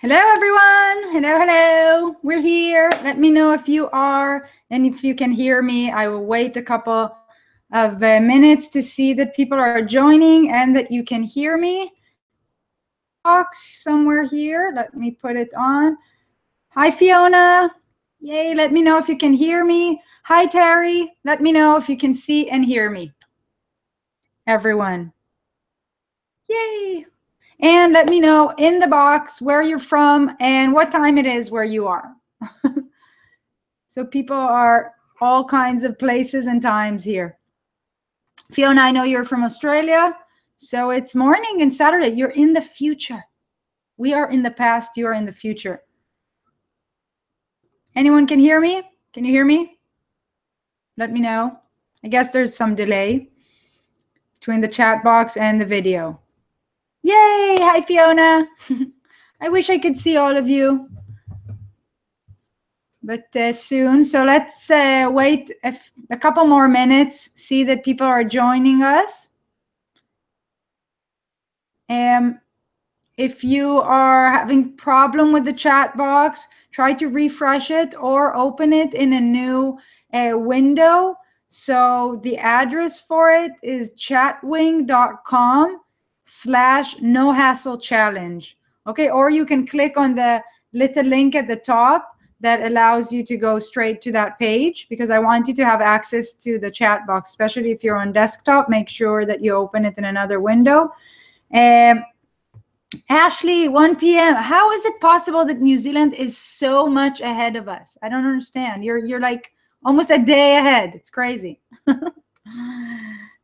Hello, everyone. Hello, hello. We're here. Let me know if you are and if you can hear me. I will wait a couple of minutes to see that people are joining and that you can hear me. Box somewhere here. Let me put it on. Hi, Fiona. Yay. Let me know if you can hear me. Hi, Terry. Let me know if you can see and hear me. Everyone. Yay. And let me know in the box where you're from and what time it is where you are. So people are all kinds of places and times here. Fiona, I know you're from Australia. So it's morning and Saturday. You're in the future. We are in the past. You are in the future. Anyone can hear me? Can you hear me? Let me know. I guess there's some delay between the chat box and the video. Yay! Hi, Fiona. I wish I could see all of you, but soon. So let's wait a couple more minutes, see that people are joining us. If you are having problem with the chat box, try to refresh it or open it in a new window. So the address for it is chatwing.com/no-hassle-challenge. Okay, or you can click on the little link at the top that allows you to go straight to that page, because I want you to have access to the chat box, especially if you're on desktop. Make sure that you open it in another window. Ashley, 1 p.m. How is it possible that New Zealand is so much ahead of us? I don't understand. You're like almost a day ahead. It's crazy.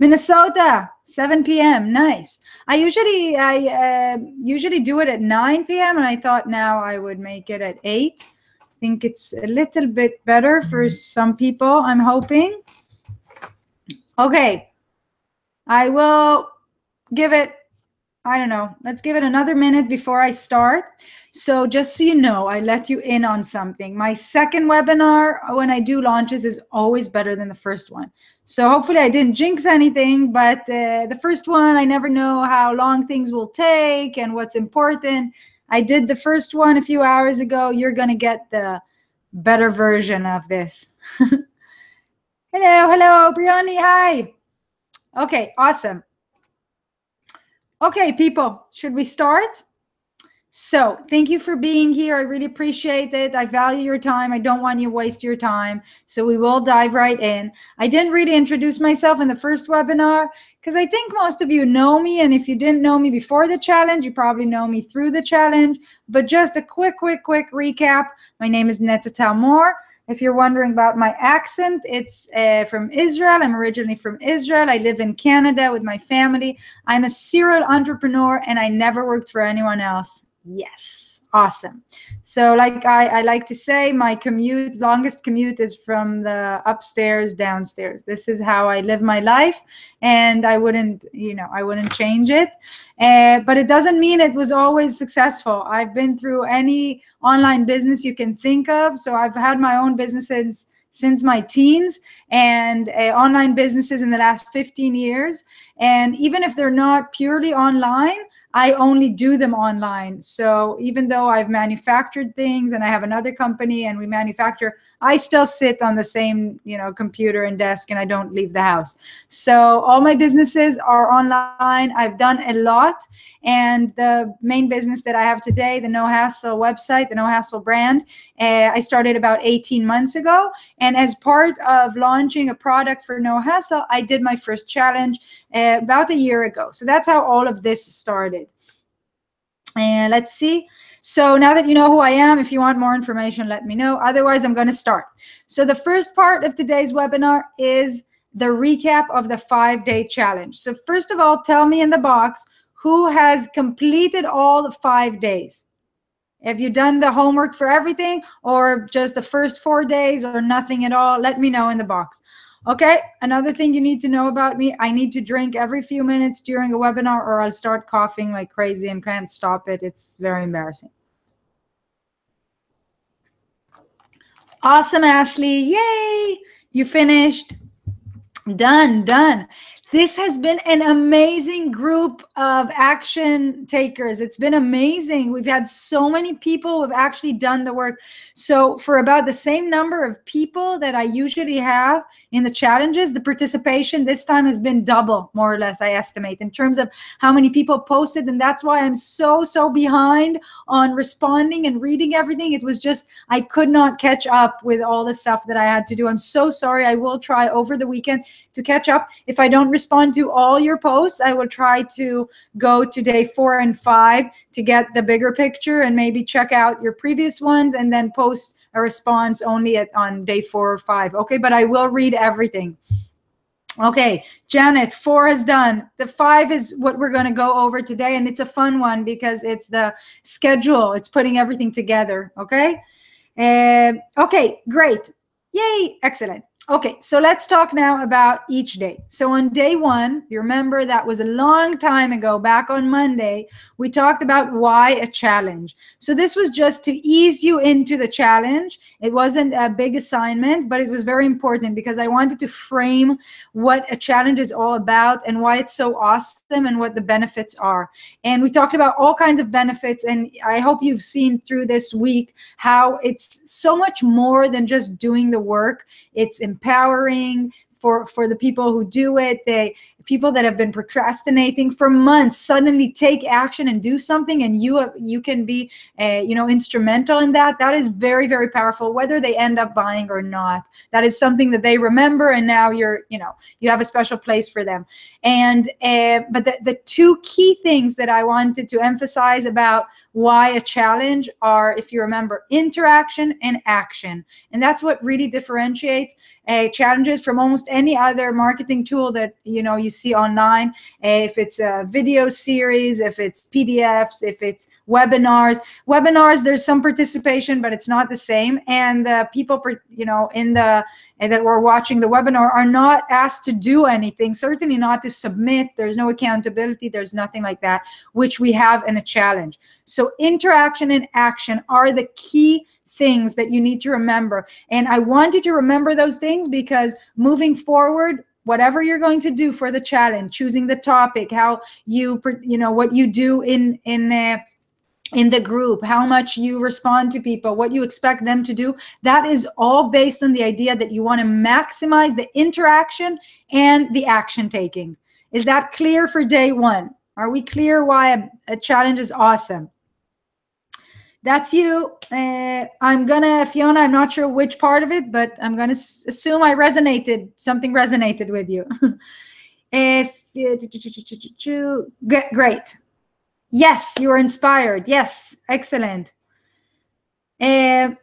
Minnesota, 7 p.m. Nice. I usually do it at 9 p.m. and I thought now I would make it at 8. I think it's a little bit better for some people, I'm hoping. Okay. I will give it, I don't know, let's give it another minute before I start. So just so you know, I let you in on something. My second webinar, when I do launches, is always better than the first one. So hopefully I didn't jinx anything, but the first one, I never know how long things will take and what's important. I did the first one a few hours ago. You're going to get the better version of this. Hello, Brianni, hi. Okay, awesome. Okay, people, should we start? So thank you for being here. I really appreciate it. I value your time. I don't want you to waste your time. So we will dive right in. I didn't really introduce myself in the first webinar because I think most of you know me. And if you didn't know me before the challenge, you probably know me through the challenge. But just a quick recap. My name is Netta Talmor. If you're wondering about my accent, it's from Israel. I'm originally from Israel. I live in Canada with my family. I'm a serial entrepreneur and I never worked for anyone else. Yes, awesome. So like I like to say, my longest commute is from the upstairs downstairs. This is how I live my life, and I wouldn't change it. But it doesn't mean it was always successful. I've been through any online business you can think of. So I've had my own businesses since my teens and online businesses in the last 15 years. And even if they're not purely online, I only do them online. So even though I've manufactured things and I have another company and we manufacture, I still sit on the same, computer and desk and I don't leave the house. So all my businesses are online. I've done a lot. And the main business that I have today, the No Hassle website, the No Hassle brand, I started about 18 months ago. And as part of launching a product for No Hassle, I did my first challenge about a year ago. So that's how all of this started. And let's see. So now that you know who I am, if you want more information, let me know. Otherwise, I'm going to start. So the first part of today's webinar is the recap of the 5-day challenge. So first of all, tell me in the box, who has completed all the 5 days? Have you done the homework for everything or just the first 4 days or nothing at all? Let me know in the box. Okay, another thing you need to know about me, I need to drink every few minutes during a webinar or I'll start coughing like crazy and can't stop it. It's very embarrassing. Awesome, Ashley. Yay! You finished. Done. This has been an amazing group of action takers. It's been amazing. We've had so many people who have actually done the work. So for about the same number of people that I usually have in the challenges, the participation this time has been double, more or less, I estimate, in terms of how many people posted. And that's why I'm so behind on responding and reading everything. It was just, I could not catch up with all the stuff that I had to do. I'm so sorry. I will try over the weekend to catch up. If I don't respond to all your posts, I will try to go to day 4 and 5 to get the bigger picture and maybe check out your previous ones and then post a response only on day 4 or 5. Okay, but I will read everything. Okay, Janet, 4 is done. The 5 is what we're going to go over today, and it's a fun one because it's the schedule. It's putting everything together. Okay. Okay, great. Yay, excellent. Okay, so let's talk now about each day. So on day 1, you remember that was a long time ago, back on Monday, we talked about why a challenge. So this was just to ease you into the challenge. It wasn't a big assignment, but it was very important because I wanted to frame what a challenge is all about and why it's so awesome and what the benefits are. And we talked about all kinds of benefits, and I hope you've seen through this week how it's so much more than just doing the work. It's empowering for the people who do it. People that have been procrastinating for months suddenly take action and do something, and you can be instrumental in that. That is very, very powerful, whether they end up buying or not. That is something that they remember, and now you have a special place for them. And but the 2 key things that I wanted to emphasize about why a challenge are, if you remember, interaction and action. And that's what really differentiates challenges from almost any other marketing tool that you see online. If it's a video series, if it's PDFs, if it's webinars. There's some participation, but it's not the same. And the people that were watching the webinar are not asked to do anything, certainly not to submit. There's no accountability. There's nothing like that, which we have in a challenge. So interaction and action are the key things that you need to remember. And I wanted to remember those things because moving forward, whatever you're going to do for the challenge, choosing the topic, how what you do in the group, how much you respond to people, what you expect them to do, that is all based on the idea that you want to maximize the interaction and the action taking. Is that clear for day 1? Are we clear why a challenge is awesome? That's you. Fiona, I'm not sure which part of it, but I'm gonna assume something resonated with you. Great. Yes, you were inspired. Yes, excellent. I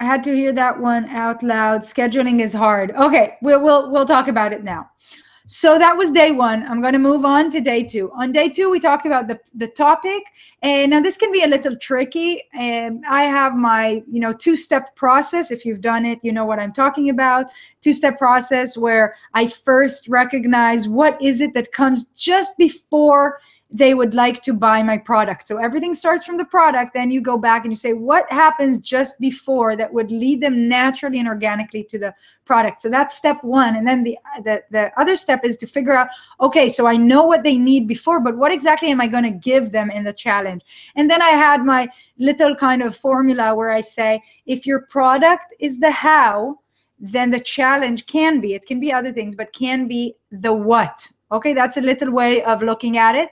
had to hear that one out loud. Scheduling is hard. Okay, we'll talk about it now. So that was day 1. I'm going to move on to day 2. On day 2, we talked about the topic. And now this can be a little tricky. I have my 2-step process. If you've done it, you know what I'm talking about. 2-step process where I first recognize what is it that comes just before they would like to buy my product. So everything starts from the product, then you go back and you say, what happens just before that would lead them naturally and organically to the product? So that's step 1. And then the other step is to figure out, okay, so I know what they need before, but what exactly am I going to give them in the challenge? And then I had my little kind of formula where I say, if your product is the how, then the challenge it can be other things, but can be the what. Okay, that's a little way of looking at it,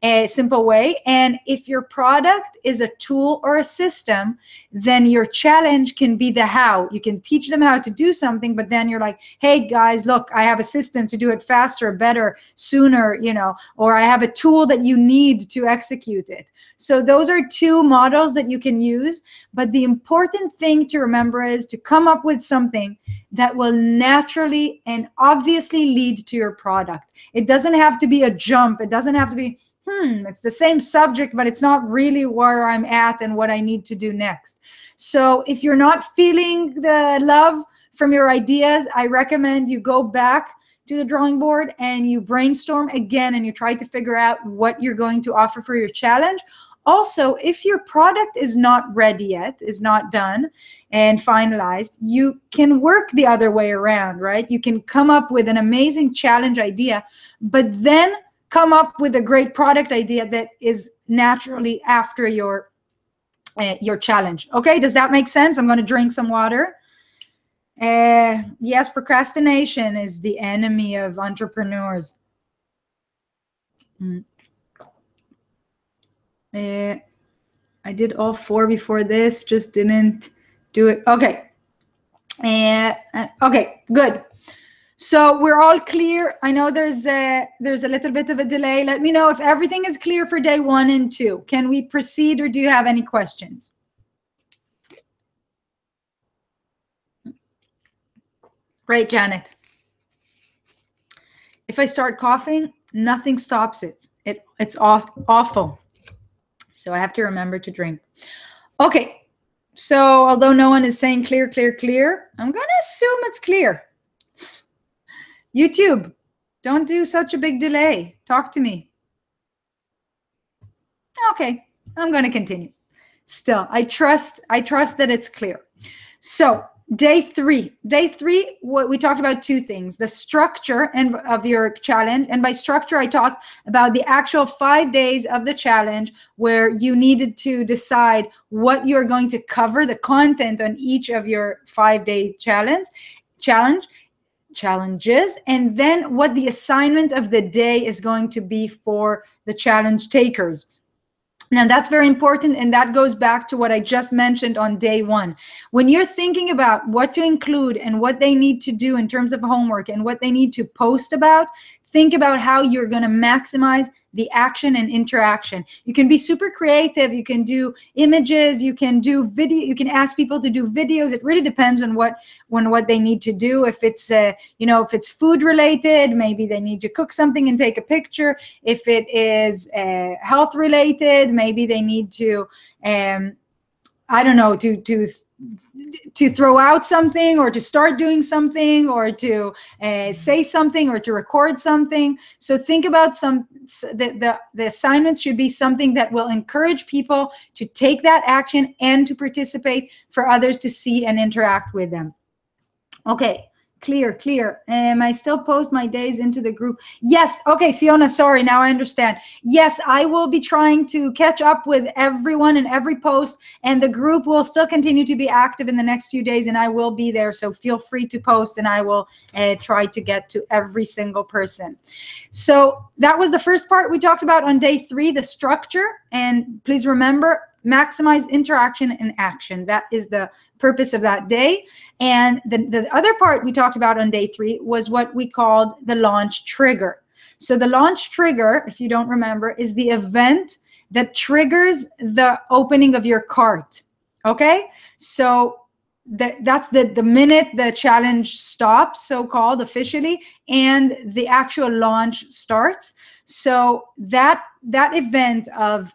a simple way. And if your product is a tool or a system, then your challenge can be the how. You can teach them how to do something, but then you're like, hey guys, look, I have a system to do it faster, better, sooner, or I have a tool that you need to execute it. So those are 2 models that you can use. But the important thing to remember is to come up with something that will naturally and obviously lead to your product. It doesn't have to be a jump. It doesn't have to be, it's the same subject, but it's not really where I'm at and what I need to do next. So if you're not feeling the love from your ideas, I recommend you go back to the drawing board and you brainstorm again and you try to figure out what you're going to offer for your challenge. Also, if your product is not ready yet, is not done and finalized, you can work the other way around, right? You can come up with an amazing challenge idea, but then come up with a great product idea that is naturally after your challenge. Okay, does that make sense? I'm going to drink some water. Yes, procrastination is the enemy of entrepreneurs. I did all 4 before this, just didn't do it. Okay. Okay, good. So we're all clear. I know there's a little bit of a delay. Let me know if everything is clear for day 1 and 2. Can we proceed, or do you have any questions? Great, Janet. If I start coughing, nothing stops it. It's awful. So I have to remember to drink. Okay. So although no one is saying clear, clear, clear, I'm going to assume it's clear. YouTube, don't do such a big delay. Talk to me. Okay, I'm going to continue. Still, I trust that it's clear. So day 3, what we talked about 2 things: the structure of your challenge. And by structure, I talked about the actual 5 days of the challenge, where you needed to decide what you're going to cover, the content on each of your 5-day challenges, and then what the assignment of the day is going to be for the challenge takers. Now, that's very important, and that goes back to what I just mentioned on day 1. When you're thinking about what to include and what they need to do in terms of homework and what they need to post about, think about how you're going to maximize the action and interaction. You can be super creative. You can do images. You can do video. You can ask people to do videos. It really depends on what they need to do. If it's if it's food related, maybe they need to cook something and take a picture. If it is health related, maybe they need to I don't know, to throw out something, or to start doing something, or to say something, or to record something. So think about the assignments should be something that will encourage people to take that action and to participate, for others to see and interact with them. Okay. Clear. I still post my days into the group? Yes. Okay, Fiona, sorry. Now I understand. Yes, I will be trying to catch up with everyone in every post, and the group will still continue to be active in the next few days, and I will be there. So feel free to post, and I will try to get to every single person. So that was the first part we talked about on day 3, the structure. And please remember, maximize interaction and action. That is the purpose of that day. And the other part we talked about on day 3 was what we called the launch trigger. So the launch trigger, if you don't remember, is the event that triggers the opening of your cart. Okay? So that's the minute the challenge stops, so-called officially, and the actual launch starts. So that event of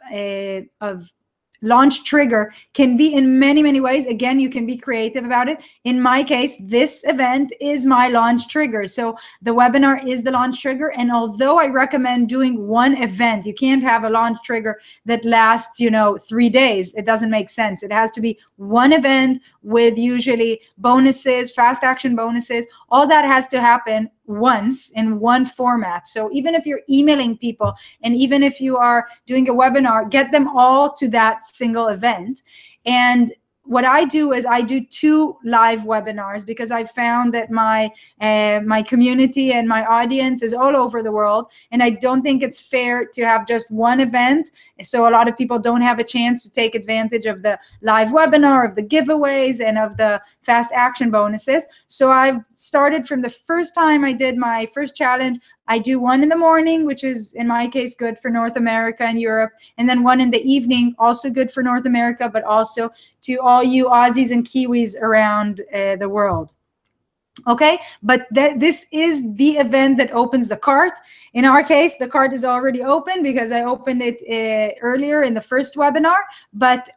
launch trigger can be in many, many ways. Again, you can be creative about it. In my case, this event is my launch trigger. So the webinar is the launch trigger. And although I recommend doing one event, you can't have a launch trigger that lasts, 3 days. It doesn't make sense. It has to be one event with usually bonuses, fast action bonuses. All that has to happen once in one format. So even if you're emailing people, and even if you are doing a webinar, get them all to that single event. And what I do is I do 2 live webinars, because I found that my community and my audience is all over the world, and I don't think it's fair to have just one event. So a lot of people don't have a chance to take advantage of the live webinar, of the giveaways, and of the fast action bonuses. So I've started from the first time I did my first challenge. I do one in the morning, which is, in my case, good for North America and Europe, and then one in the evening, also good for North America, but also to all you Aussies and Kiwis around the world. Okay, but this is the event that opens the cart. In our case, the cart is already open because I opened it earlier in the first webinar. But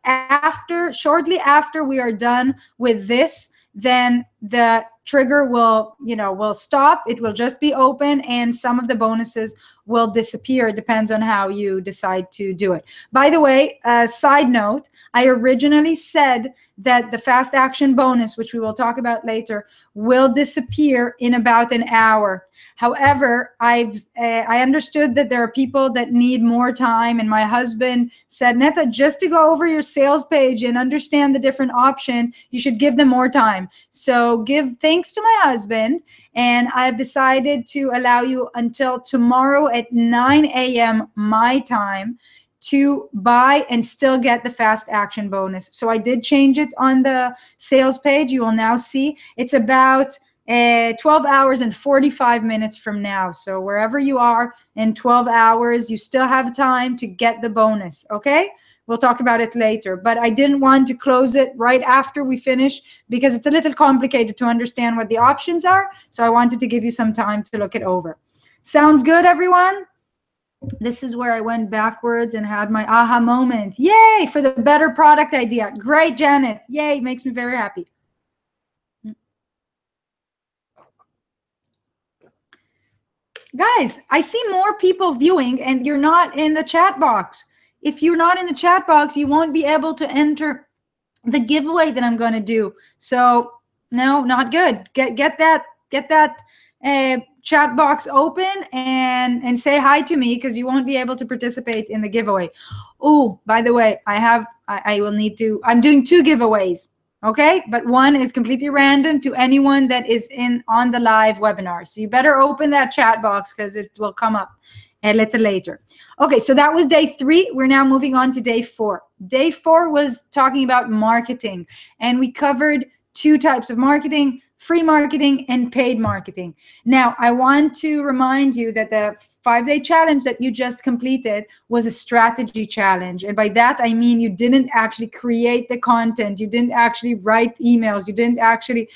shortly after we are done with this, then the trigger will, will stop. It will just be open, and some of the bonuses will disappear. It depends on how you decide to do it. By the way, side note, I originally said that the fast action bonus, which we will talk about later, will disappear in about an hour. However, I understood that there are people that need more time, and my husband said, Netta, just to go over your sales page and understand the different options, you should give them more time. So give thanks to my husband, and I've decided to allow you until tomorrow at 9 a.m. my time to buy and still get the fast action bonus. So I did change it on the sales page. You will now see it's about 12 hours and 45 minutes from now. So wherever you are in 12 hours, you still have time to get the bonus, okay? We'll talk about it later, but I didn't want to close it right after we finish because it's a little complicated to understand what the options are. So I wanted to give you some time to look it over. Sounds good, everyone? This is where I went backwards and had my aha moment. Yay, for the better product idea. Great, Janet. Yay, makes me very happy. Guys, I see more people viewing and you're not in the chat box. If you're not in the chat box, you won't be able to enter the giveaway that I'm going to do. So no, not good. Get that chat box open and say hi to me, because you won't be able to participate in the giveaway. Oh, by the way, I will need to, I'm doing 2 giveaways. Okay, but one is completely random to anyone that is on the live webinar. So you better open that chat box because it will come up a little later. Okay, so that was day 3. We're now moving on to day 4. Day 4 was talking about marketing, and we covered 2 types of marketing: free marketing and paid marketing. Now, I want to remind you that the 5-day challenge that you just completed was a strategy challenge. And by that, I mean you didn't actually create the content. You didn't actually write emails. You didn't actually,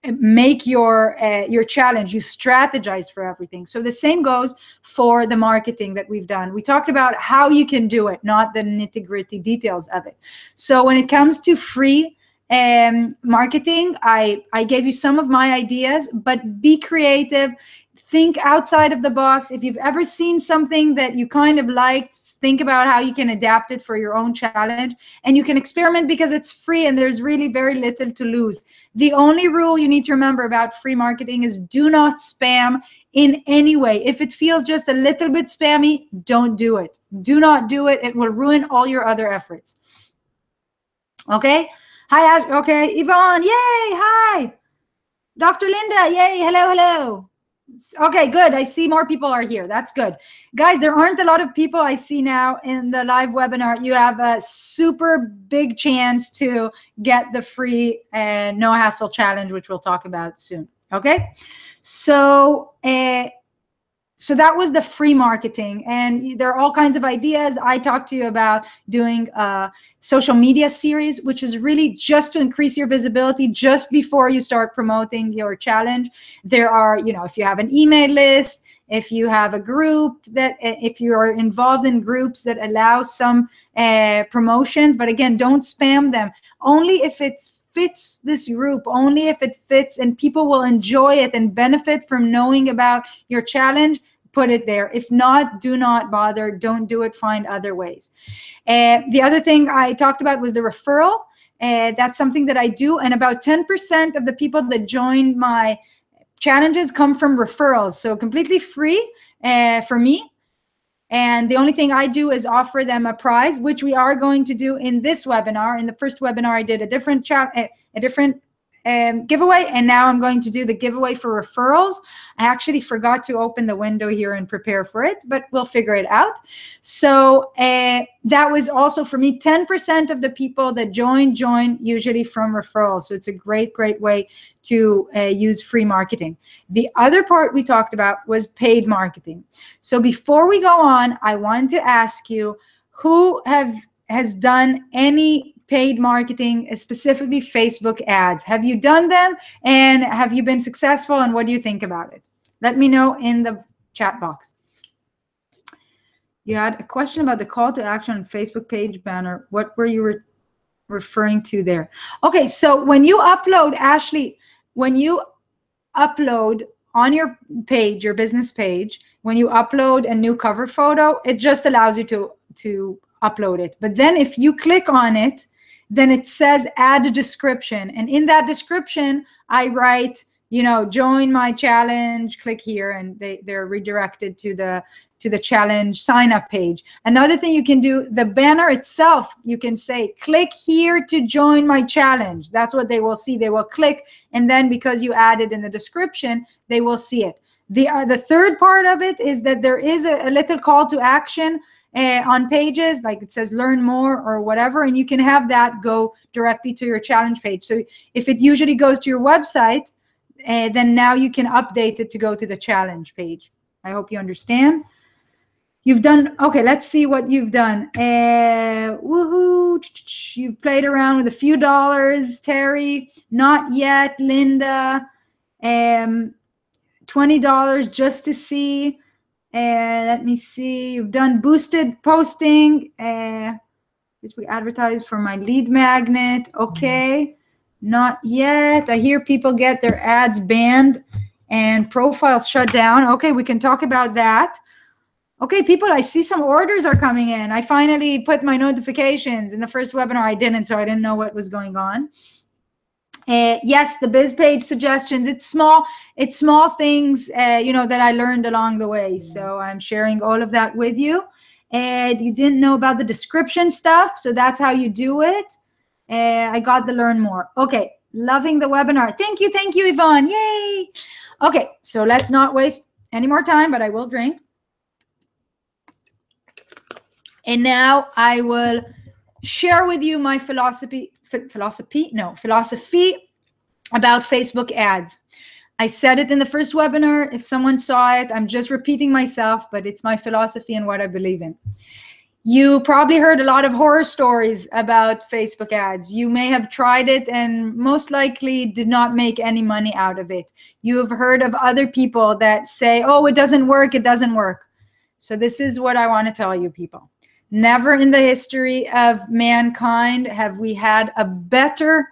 make your challenge. You strategized for everything. So the same goes for the marketing that we've done. We talked about how you can do it, not the nitty-gritty details of it. So when it comes to free marketing, I gave you some of my ideas, but be creative. Think outside of the box. If you've ever seen something that you kind of liked, think about how you can adapt it for your own challenge, and you can experiment because it's free and there's really very little to lose. The only rule you need to remember about free marketing is do not spam in any way. If it feels just a little bit spammy, don't do it. Do not do it. It will ruin all your other efforts. Okay? Hi, Ash. Okay, Yvonne. Yay. Hi. Dr. Linda. Yay. Hello, hello. Okay, good. I see more people are here. That's good. Guys, there aren't a lot of people I see now in the live webinar. You have a super big chance to get the free no hassle challenge, which we'll talk about soon. Okay? So that was the free marketing, and there are all kinds of ideas. I talked to you about doing a social media series, which is really just to increase your visibility just before you start promoting your challenge. There are, if you have an email list, if you have a group if you are involved in groups that allow some promotions, but again, don't spam them. Only if it fits this group, only if it fits and people will enjoy it and benefit from knowing about your challenge, put it there. If not, do not bother. Don't do it. Find other ways. The other thing I talked about was the referral. That's something that I do, and about 10% of the people that join my challenges come from referrals, so completely free for me. And the only thing I do is offer them a prize, which we are going to do in this webinar. In the first webinar, I did a different giveaway, and now I'm going to do the giveaway for referrals. I actually forgot to open the window here and prepare for it, but we'll figure it out. So that was also for me. 10% of the people that join usually from referrals. So it's a great way to use free marketing. The other part we talked about was paid marketing. So before we go on, I want to ask you, who has done any paid marketing, specifically Facebook ads? Have you done them, and have you been successful, and what do you think about it? Let me know in the chat box. You had a question about the call to action on Facebook page banner. What were you referring to there. Okay, so when you upload, Ashley, when you upload on your page, your business page, when you upload a new cover photo, it just allows you to upload it. But then if you click on it, then it says add a description. And in that description, I write, you know, join my challenge, click here, and they're redirected to the challenge sign up page. Another thing you can do, the banner itself, you can say, click here to join my challenge. That's what they will see. They will click, and then because you added in the description, they will see it. The third part of it is that there is a little call to action on pages, like it says learn more or whatever, and you can have that go directly to your challenge page. So if it usually goes to your website, then now you can update it to go to the challenge page. I hope you understand. You've done, okay, let's see what you've done. Woohoo, you've played around with a few dollars, Terry. Not yet, Linda. $20 just to see. Let me see, you've done boosted posting. We advertise for my lead magnet. Okay. Not yet. I hear people get their ads banned and profiles shut down. Okay, we can talk about that. Okay, people, I see some orders are coming in. I finally put my notifications. In the first webinar, I didn't, so I didn't know what was going on. Yes, the biz page suggestions. It's small things, you know, that I learned along the way. So I'm sharing all of that with you. And you didn't know about the description stuff, so that's how you do it. I got the learn more. Okay, loving the webinar. Thank you, Yvonne. Yay. Okay, so let's not waste any more time, but I will drink. And now I will share with you my philosophy about Facebook ads. I said it in the first webinar. If someone saw it, I'm just repeating myself, but it's my philosophy and what I believe in. You probably heard a lot of horror stories about Facebook ads. You may have tried it and most likely did not make any money out of it. You have heard of other people that say, oh, it doesn't work, it doesn't work. So this is what I want to tell you, people. Never in the history of mankind have we had a better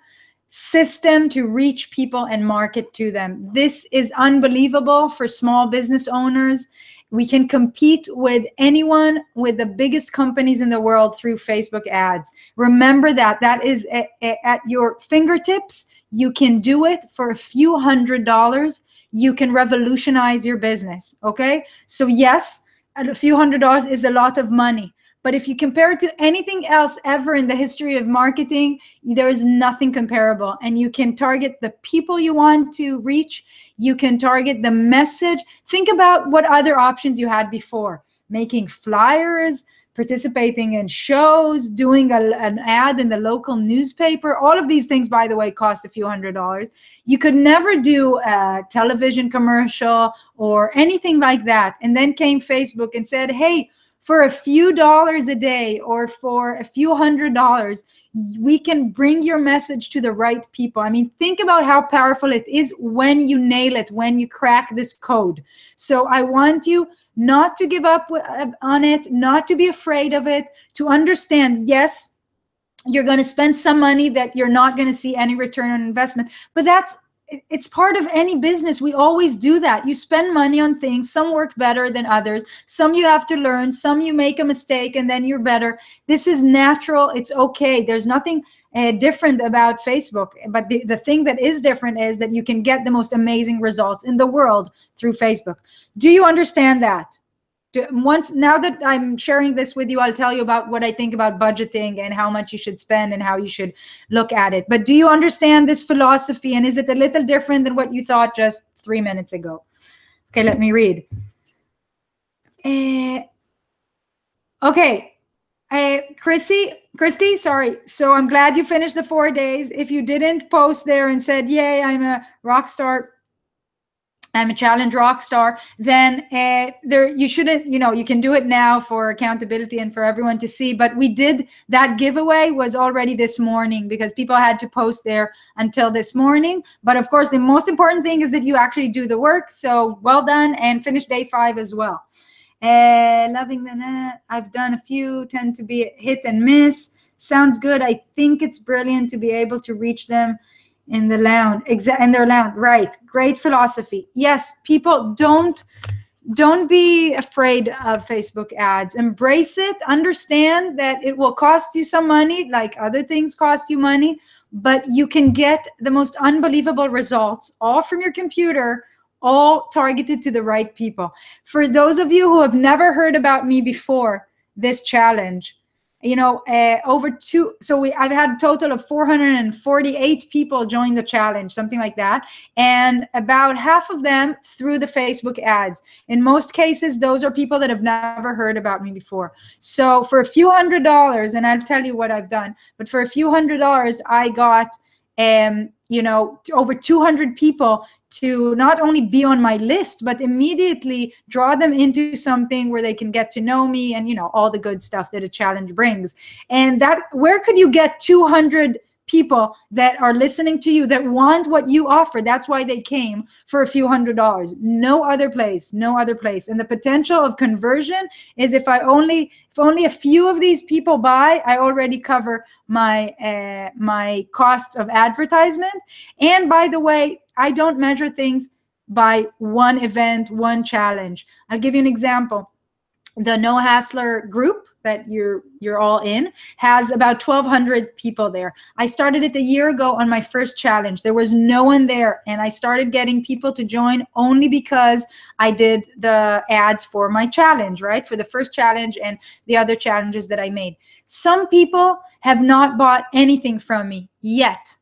system to reach people and market to them. This is unbelievable for small business owners. We can compete with anyone, with the biggest companies in the world through Facebook ads. Remember that. That is at your fingertips. You can do it for a few $100s. You can revolutionize your business, okay? So yes, a few $100s is a lot of money. But if you compare it to anything else ever in the history of marketing, there is nothing comparable. And you can target the people you want to reach. You can target the message. Think about what other options you had before. Making flyers, participating in shows, doing an ad in the local newspaper. All of these things, by the way, cost a few $100s. You could never do a television commercial or anything like that. And then came Facebook and said, hey, for a few dollars a day or for a few $100s, we can bring your message to the right people. I mean, think about how powerful it is when you nail it, when you crack this code. So I want you not to give up on it, not to be afraid of it, to understand, yes, you're going to spend some money that you're not going to see any return on investment, but it's part of any business. We always do that. You spend money on things. Some work better than others. Some you have to learn. Some you make a mistake and then you're better. This is natural. It's okay. There's nothing different about Facebook. But the thing that is different is that you can get the most amazing results in the world through Facebook. Do you understand that? Now that I'm sharing this with you, I'll tell you about what I think about budgeting and how much you should spend and how you should look at it. But do you understand this philosophy? And is it a little different than what you thought just 3 minutes ago? Okay, let me read. Okay. Christy, sorry. So I'm glad you finished the 4 days. If you didn't post there and said, yay, I'm a rock star, I'm a challenge rock star, then you shouldn't, you can do it now for accountability and for everyone to see. But we did, that giveaway was already this morning because people had to post there until this morning. But of course, the most important thing is that you actually do the work. So well done, and finish day 5 as well. Loving the net. I've done a few, tend to be hit and miss. sounds good. I think it's brilliant to be able to reach them in the lounge, in their lounge. Right. Great philosophy. Yes, people, don't be afraid of Facebook ads. Embrace it. Understand that it will cost you some money, like other things cost you money, but you can get the most unbelievable results all from your computer, all targeted to the right people. For those of you who have never heard about me before this challenge, you know, I've had a total of 448 people join the challenge, something like that. And about half of them through the Facebook ads. In most cases, those are people that have never heard about me before. So for a few $100s, and I'll tell you what I've done, but for a few $100s, I got, you know, over 200 people to not only be on my list, but immediately draw them into something where they can get to know me and, you know, all the good stuff that a challenge brings. And that, where could you get 200 people that are listening to you that want what you offer? That's why they came for a few $100s. No other place, no other place. And the potential of conversion is if only a few of these people buy, I already cover my my costs of advertisement. And by the way, I don't measure things by one event, one challenge. I'll give you an example. The No Hassler group that you're all in has about 1,200 people there. I started it a year ago on my first challenge. There was no one there, and I started getting people to join only because I did the ads for my challenge, right? For the first challenge and the other challenges that I made. Some people have not bought anything from me yet.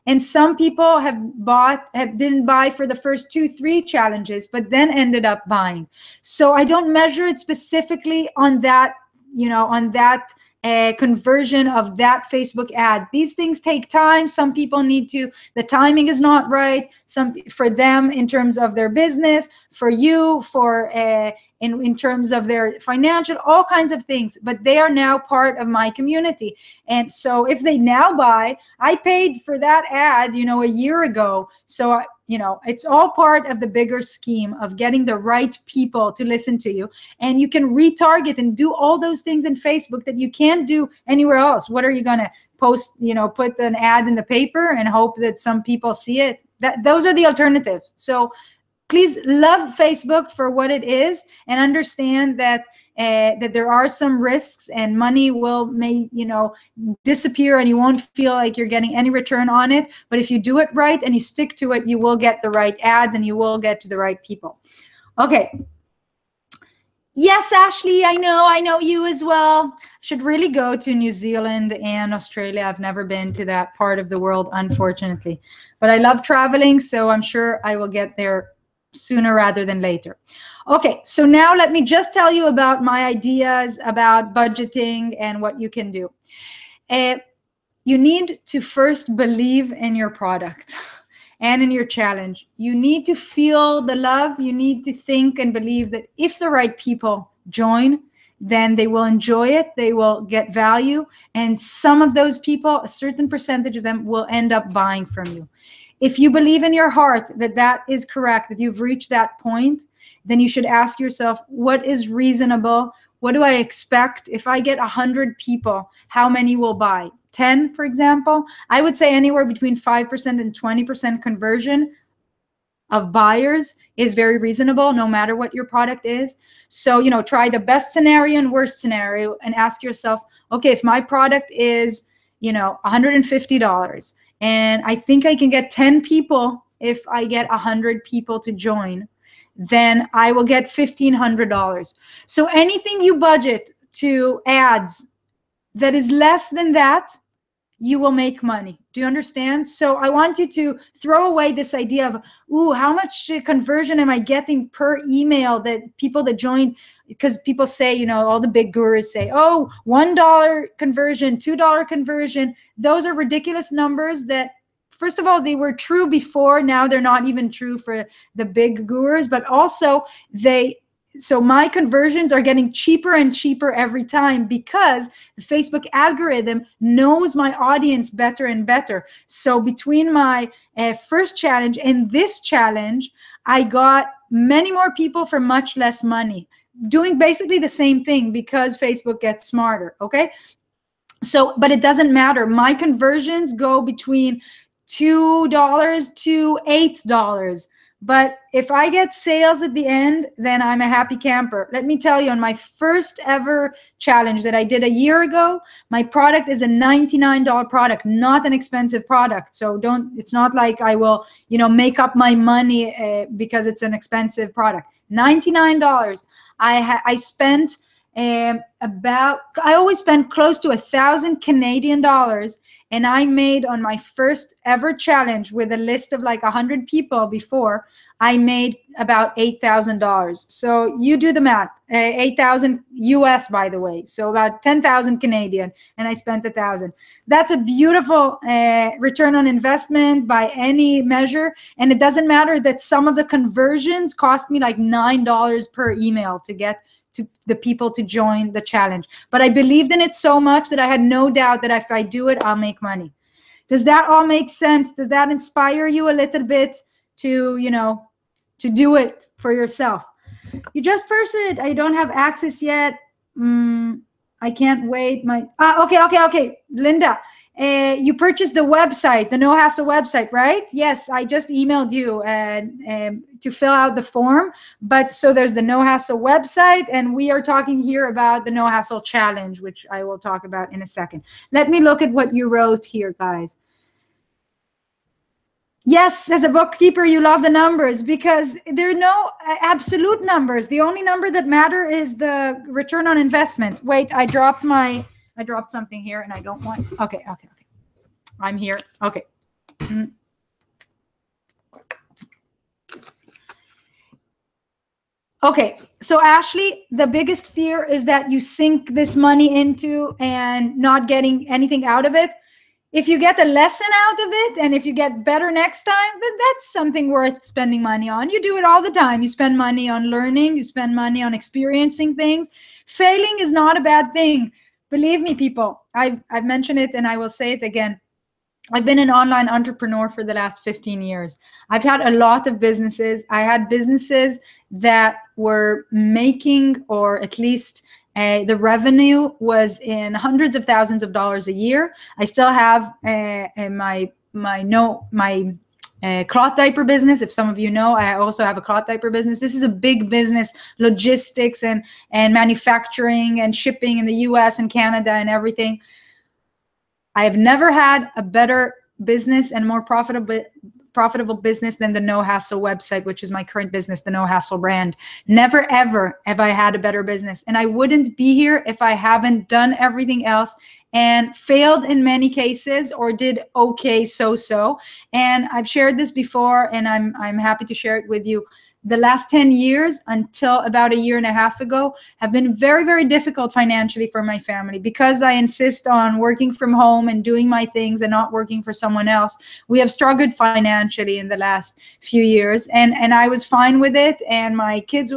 And some people didn't buy for the first 2-3 challenges, but then ended up buying. So I don't measure it specifically on that, you know, on that conversion of that Facebook ad. These things take time. Some people need to, the timing is not right. For them in terms of their business, for you, in terms of their financial, all kinds of things, but they are now part of my community. And so if they now buy, I paid for that ad, you know, a year ago. So you know, it's all part of the bigger scheme of getting the right people to listen to you. And you can retarget and do all those things in Facebook that you can't do anywhere else. What are you going to post, you know, put an ad in the paper and hope that some people see it? Those are the alternatives. So please love Facebook for what it is and understand that that there are some risks and money may disappear and you won't feel like you're getting any return on it. But if you do it right and you stick to it, you will get the right ads and you will get to the right people. Okay. Yes, Ashley, I know you as well. Should really go to New Zealand and Australia. I've never been to that part of the world, unfortunately. But I love traveling, so I'm sure I will get there sooner rather than later. Okay, so now let me just tell you about my ideas about budgeting and what you can do. You need to first believe in your product and in your challenge. You need to feel the love. You need to think and believe that if the right people join, then they will enjoy it, they will get value, and some of those people, a certain percentage of them, will end up buying from you. If you believe in your heart that that is correct, that you've reached that point, then you should ask yourself, what is reasonable? What do I expect? If I get 100 people, how many will buy? 10, for example? I would say anywhere between 5% and 20% conversion of buyers is very reasonable, no matter what your product is. So, try the best scenario and worst scenario and ask yourself, okay, if my product is, $150, and I think I can get 10 people if I get 100 people to join, then I will get $1,500. So anything you budget to ads that is less than that, you will make money. Do you understand? So I want you to throw away this idea of, ooh, how much conversion am I getting per email that people that join? Because people say, all the big gurus say, oh, $1 conversion, $2 conversion. Those are ridiculous numbers that, first of all, they were true before. Now they're not even true for the big gurus, but also so my conversions are getting cheaper and cheaper every time because the Facebook algorithm knows my audience better and better. So between my first challenge and this challenge, I got many more people for much less money, doing basically the same thing because Facebook gets smarter, okay? So, but it doesn't matter. My conversions go between $2 to $8. But if I get sales at the end, then I'm a happy camper. Let me tell you, on my first ever challenge that I did a year ago, my product is a $99 product, not an expensive product. So it's not like I will, make up my money because it's an expensive product. $99. I spent I always spend close to 1,000 Canadian dollars, and I made, on my first ever challenge with a list of like 100 people before, I made about $8,000. So you do the math. 8,000 US, by the way, so about 10,000 Canadian, and I spent 1,000. That's a beautiful return on investment by any measure, and it doesn't matter that some of the conversions cost me like $9 per email to get to the people to join the challenge. But I believed in it so much that I had no doubt that if I do it, I'll make money. Does that all make sense? Does that inspire you a little bit to, to do it for yourself? You just posted, I don't have access yet. I can't wait. Okay. Linda, you purchased the website, the No Hassle website, right? Yes, I just emailed you to fill out the form. But so there's the No Hassle website, and we are talking here about the No Hassle challenge, which I will talk about in a second. Let me look at what you wrote here, guys. Yes, as a bookkeeper, you love the numbers because there are no absolute numbers. The only number that matter is the return on investment. Wait, I dropped something here and I don't want, okay. I'm here, okay. Okay, so Ashley, the biggest fear is that you sink this money into and not getting anything out of it. If you get a lesson out of it, and if you get better next time, then that's something worth spending money on. You do it all the time. You spend money on learning. You spend money on experiencing things. Failing is not a bad thing. Believe me, people, I've mentioned it and I will say it again. I've been an online entrepreneur for the last 15 years. I've had a lot of businesses. I had businesses that were making, or at least the revenue was in hundreds of thousands of dollars a year. I still have my cloth diaper business. If some of you know, I also have a cloth diaper business. This is a big business, logistics and manufacturing and shipping in the US and Canada and everything. I have never had a better business and more profitable business than the No Hassle website, which is my current business, the No Hassle brand. Never, ever have I had a better business. And I wouldn't be here if I haven't done everything else and failed in many cases or did okay so. And I've shared this before, and I'm happy to share it with you. The last 10 years until about a year and a half ago have been very, very difficult financially for my family because I insist on working from home and doing my things and not working for someone else. We have struggled financially in the last few years, and I was fine with it. And my kids,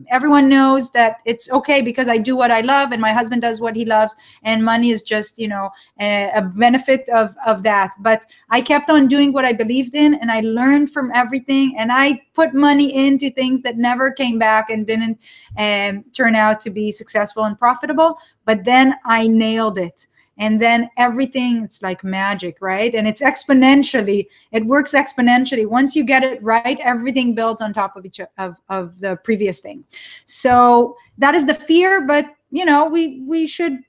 everyone knows that it's okay because I do what I love and my husband does what he loves, and money is just, a benefit of that. But I kept on doing what I believed in, and I learned from everything, and I put money into things that never came back and didn't turn out to be successful and profitable. But then I nailed it. And then everything, it's like magic, right? And it's exponentially, it works exponentially. Once you get it right, everything builds on top of each of the previous thing. So that is the fear, but we should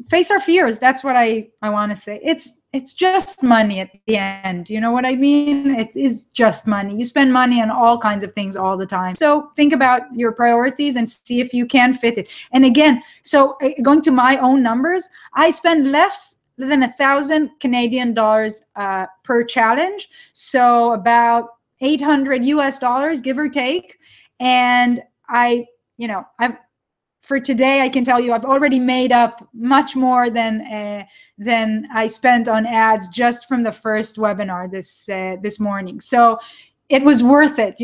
face our fears. That's what I want to say. It's just money at the end. You know what I mean? It is just money. You spend money on all kinds of things all the time. So think about your priorities and see if you can fit it. And again, so going to my own numbers, I spend less than 1,000 Canadian dollars per challenge. So about 800 US dollars, give or take. And for today, I can tell you I've already made up much more than I spent on ads just from the first webinar this morning. So it was worth it,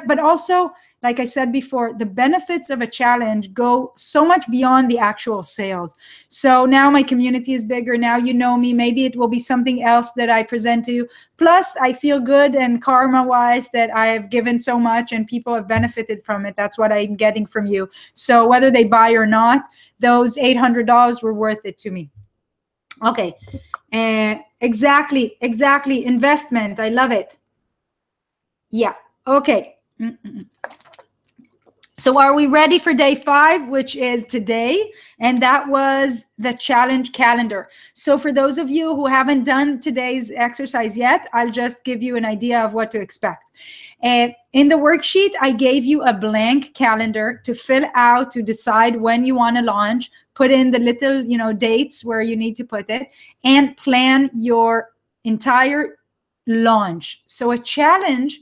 But also, like I said before, the benefits of a challenge go so much beyond the actual sales. So now my community is bigger. Now you know me. Maybe it will be something else that I present to you. Plus, I feel good and karma-wise that I have given so much and people have benefited from it. That's what I'm getting from you. So whether they buy or not, those $800 were worth it to me. Okay. Exactly. Investment. I love it. Yeah. Okay. So are we ready for day 5, which is today? And that was the challenge calendar. So for those of you who haven't done today's exercise yet, I'll just give you an idea of what to expect. In the worksheet, I gave you a blank calendar to fill out, to decide when you want to launch, put in the little, dates where you need to put it, and plan your entire launch. So a challenge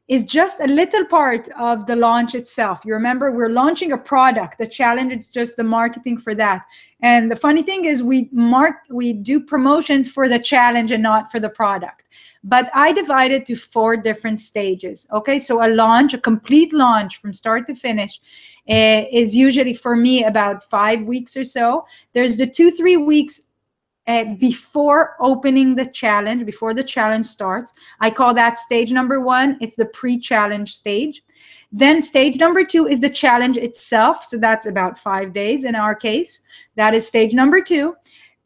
is just a little part of the launch itself. You remember, we're launching a product. The challenge is just the marketing for that. And the funny thing is we do promotions for the challenge and not for the product. But I divided to 4 different stages. Okay, so a launch, a complete launch from start to finish, is usually for me about 5 weeks or so. There's the 2-3 weeks before opening the challenge, before the challenge starts. I call that stage number 1. It's the pre-challenge stage. Then stage number 2 is the challenge itself. So that's about 5 days in our case. That is stage number 2.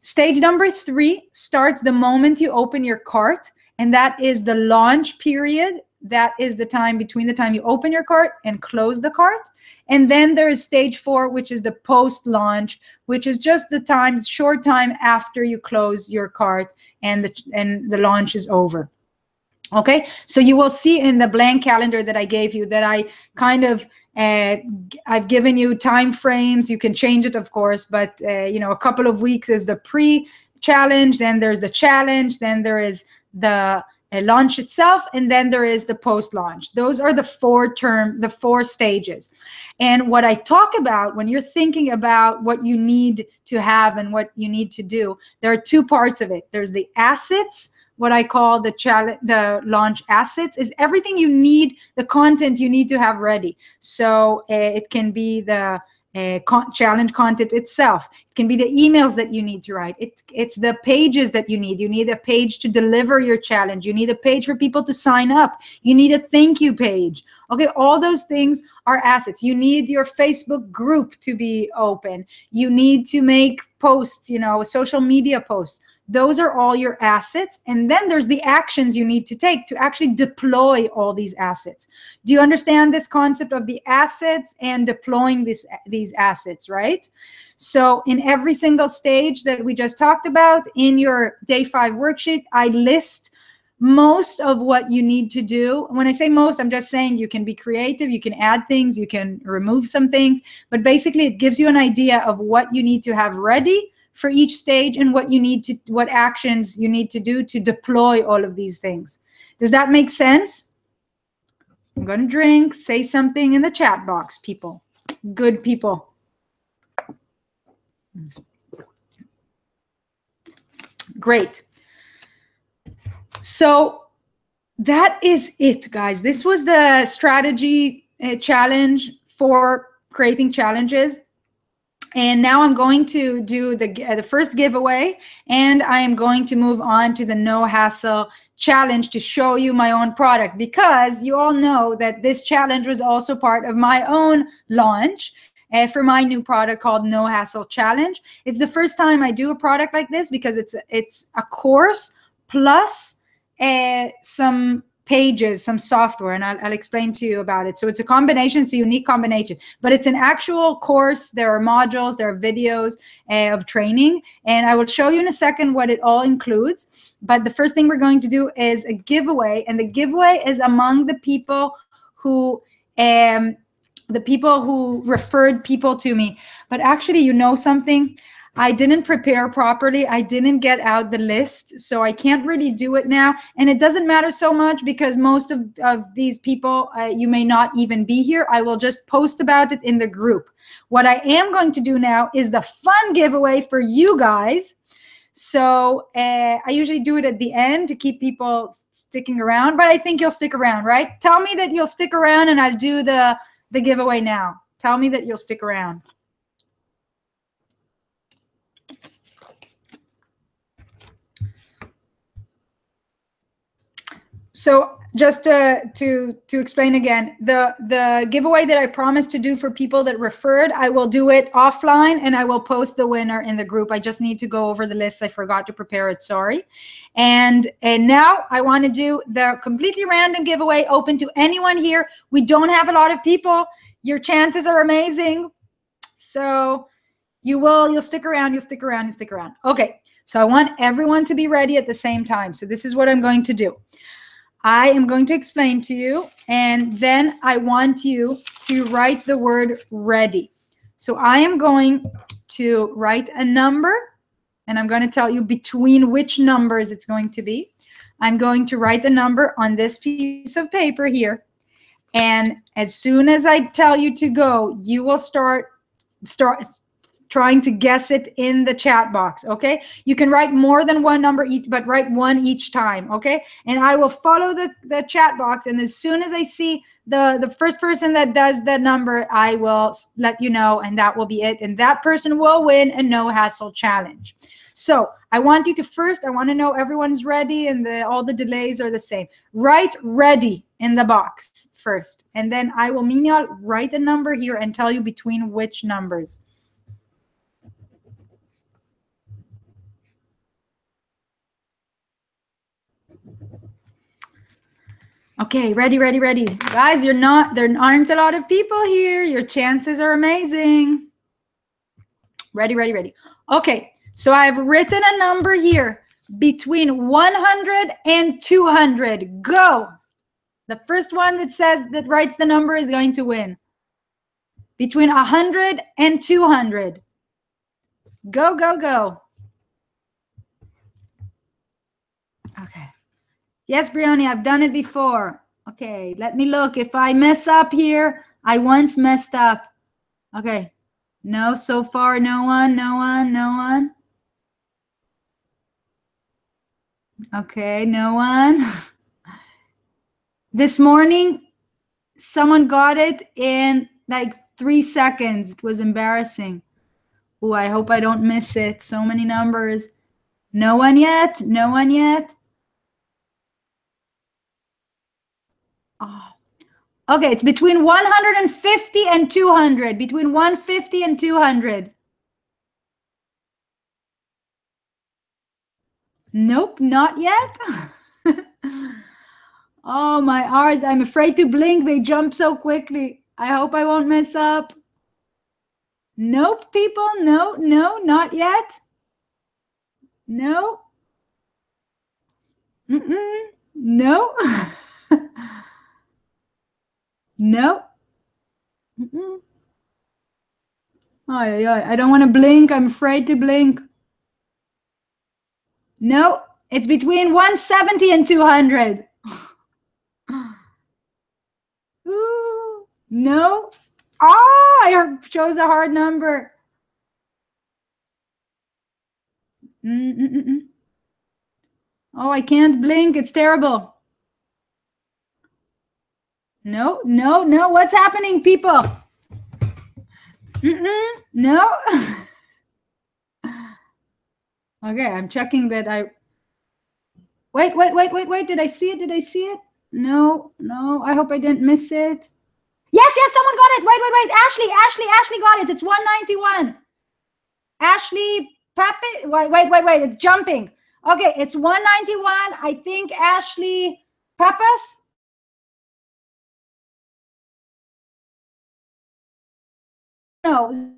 Stage number 3 starts the moment you open your cart, and that is the launch period. That is the time between the time you open your cart and close the cart. And then there is stage 4, which is the post-launch, which is just the time, short time after you close your cart and the launch is over. Okay, so you will see in the blank calendar that I gave you that I kind of I've given you time frames. You can change it, of course, but a couple of weeks is the pre-challenge, then there's the challenge, then there is the launch itself, and then there is the post-launch. Those are the 4 stages. And what I talk about when you're thinking about what you need to have and what you need to do, there are 2 parts of it. There's the assets. What I call the launch assets is everything you need, the content you need to have ready. So it can be the challenge content itself. It can be the emails that you need to write. It's the pages that you need. You need a page to deliver your challenge. You need a page for people to sign up. You need a thank you page. Okay, all those things are assets. You need your Facebook group to be open. You need to make posts, social media posts. Those are all your assets. And then there's the actions you need to take to actually deploy all these assets. Do you understand this concept of the assets and deploying these assets, right? So in every single stage that we just talked about in your day 5 worksheet, I list most of what you need to do. When I say most, I'm just saying you can be creative, you can add things, you can remove some things, but basically it gives you an idea of what you need to have ready for each stage and what actions you need to do to deploy all of these things. Does that make sense? I'm going to drink. Say something in the chat box, people. Good people. Great. So that is it, guys. This was the strategy challenge for creating challenges. And now I'm going to do the first giveaway, and I am going to move on to the no hassle challenge to show you my own product, because you all know that this challenge was also part of my own launch for my new product called No Hassle Challenge. It's the first time I do a product like this because it's a course plus some pages, some software, and I'll explain to you about it. So it's a combination, it's a unique combination, but it's an actual course. There are modules, there are videos of training, and I will show you in a second what it all includes. But the first thing we're going to do is a giveaway, and the giveaway is among the people who referred people to me. But actually, you know something? I didn't prepare properly. I didn't get out the list, so I can't really do it now. And it doesn't matter so much because most of these people, you may not even be here. I will just post about it in the group. What I am going to do now is the fun giveaway for you guys. So I usually do it at the end to keep people sticking around, but I think you'll stick around, right? Tell me that you'll stick around and I'll do the giveaway now. Tell me that you'll stick around. So just to explain again, the giveaway that I promised to do for people that referred, I will do it offline and I will post the winner in the group. I just need to go over the list. I forgot to prepare it, sorry. And now I want to do the completely random giveaway open to anyone here. We don't have a lot of people. Your chances are amazing. So you'll stick around, you'll stick around, you'll stick around. Okay, so I want everyone to be ready at the same time. So this is what I'm going to do. I am going to explain to you, and then I want you to write the word ready. So I am going to write a number, and I'm going to tell you between which numbers it's going to be. I'm going to write the number on this piece of paper here. And as soon as I tell you to go, you will start trying to guess it in the chat box, okay? You can write more than one number each, but write one each time, okay? And I will follow the chat box, and as soon as I see the first person that does that number, I will let you know, and that will be it. And that person will win a no hassle challenge. So I want you to first, I want to know everyone's ready and all the delays are the same. Write ready in the box first, and then I will meanwhile write a number here and tell you between which numbers. Okay, ready, ready, ready. Guys, there aren't a lot of people here. Your chances are amazing. Ready, ready, ready. Okay, so I've written a number here between 100 and 200. Go. The first one that writes the number is going to win. Between 100 and 200. Go, go, go. Okay. Yes, Brioni, I've done it before. Okay, let me look. If I mess up here, I once messed up. Okay. No, so far, no one, no one, no one. Okay, no one. This morning, someone got it in like 3 seconds. It was embarrassing. Oh, I hope I don't miss it. So many numbers. No one yet? No one yet? Oh. Okay, it's between 150 and 200. Between 150 and 200. Nope, not yet. Oh, my R's. I'm afraid to blink. They jump so quickly. I hope I won't mess up. Nope, people. No, no, not yet. No. Mm-mm. No. No. Mm-mm. Oh, I don't want to blink. I'm afraid to blink. No, it's between 170 and 200. Ooh, no. Oh, I chose a hard number. Mm-mm-mm. Oh, I can't blink. It's terrible. No, no, no. What's happening, people? Mm-mm. No. Okay, I'm checking that I... Wait, wait, wait, wait, wait. Did I see it? Did I see it? No, no. I hope I didn't miss it. Yes, yes, someone got it. Wait, wait, wait. Ashley got it. It's 191. Ashley Pape. Wait, wait, wait, wait. It's jumping. Okay, it's 191. I think Ashley Papas. No.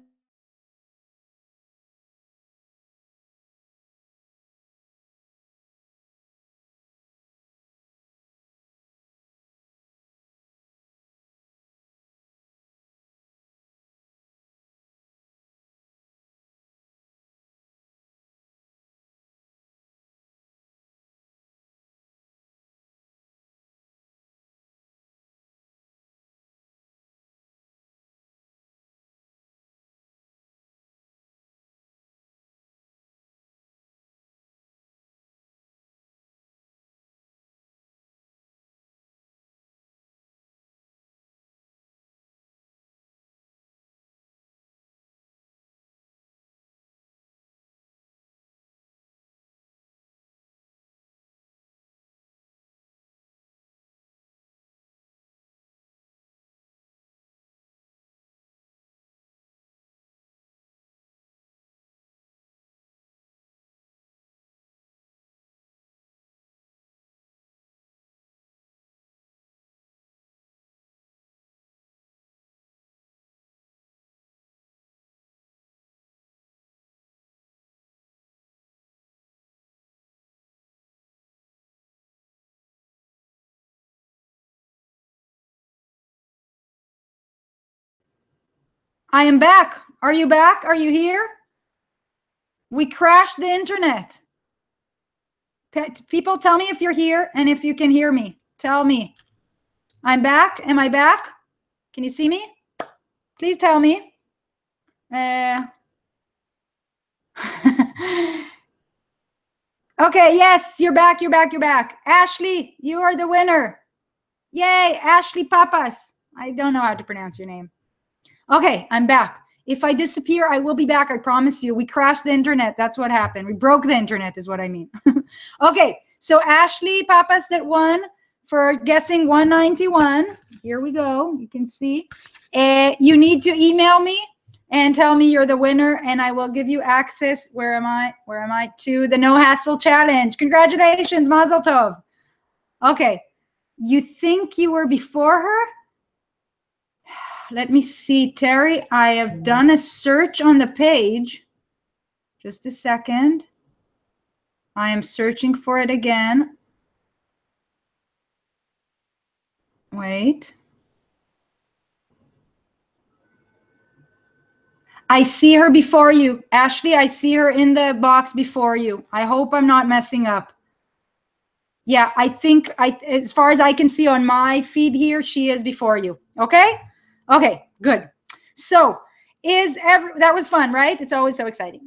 I am back. Are you back? Are you here? We crashed the internet. People, tell me if you're here and if you can hear me. Tell me. I'm back. Am I back? Can you see me? Please tell me. Okay, yes, you're back, you're back, you're back. Ashley, you are the winner. Yay, Ashley Papas. I don't know how to pronounce your name. Okay, I'm back. If I disappear, I will be back, I promise you. We crashed the internet, that's what happened. We broke the internet is what I mean. Okay, so Ashley Papas that won for guessing 191. Here we go, you can see. You need to email me and tell me you're the winner, and I will give you access. Where am I? To the No Hassle Challenge. Congratulations, Mazel Tov. Okay, you think you were before her? Let me see, Terry. I have done a search on the page. Just a second. I am searching for it again. Wait. I see her before you. Ashley, I see her in the box before you. I hope I'm not messing up. Yeah, I think as far as I can see on my feed here, she is before you. Okay? Okay, good. So, that was fun, right? It's always so exciting.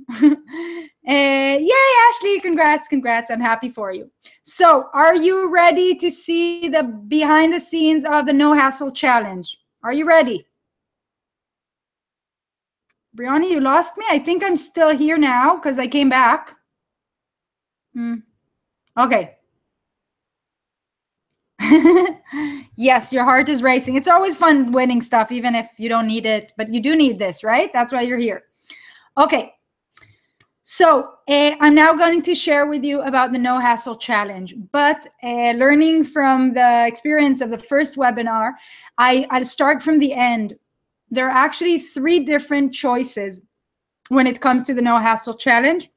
Yay, Ashley, congrats. I'm happy for you. So, are you ready to see the behind the scenes of the No Hassle Challenge? Are you ready? Brianna, you lost me? I think I'm still here now because I came back. Okay. Yes, your heart is racing. It's always fun winning stuff, even if you don't need it, but you do need this, right? That's why you're here. Okay. So I'm now going to share with you about the No Hassle Challenge, but learning from the experience of the first webinar, I'll start from the end. There are actually 3 different choices when it comes to the No Hassle Challenge.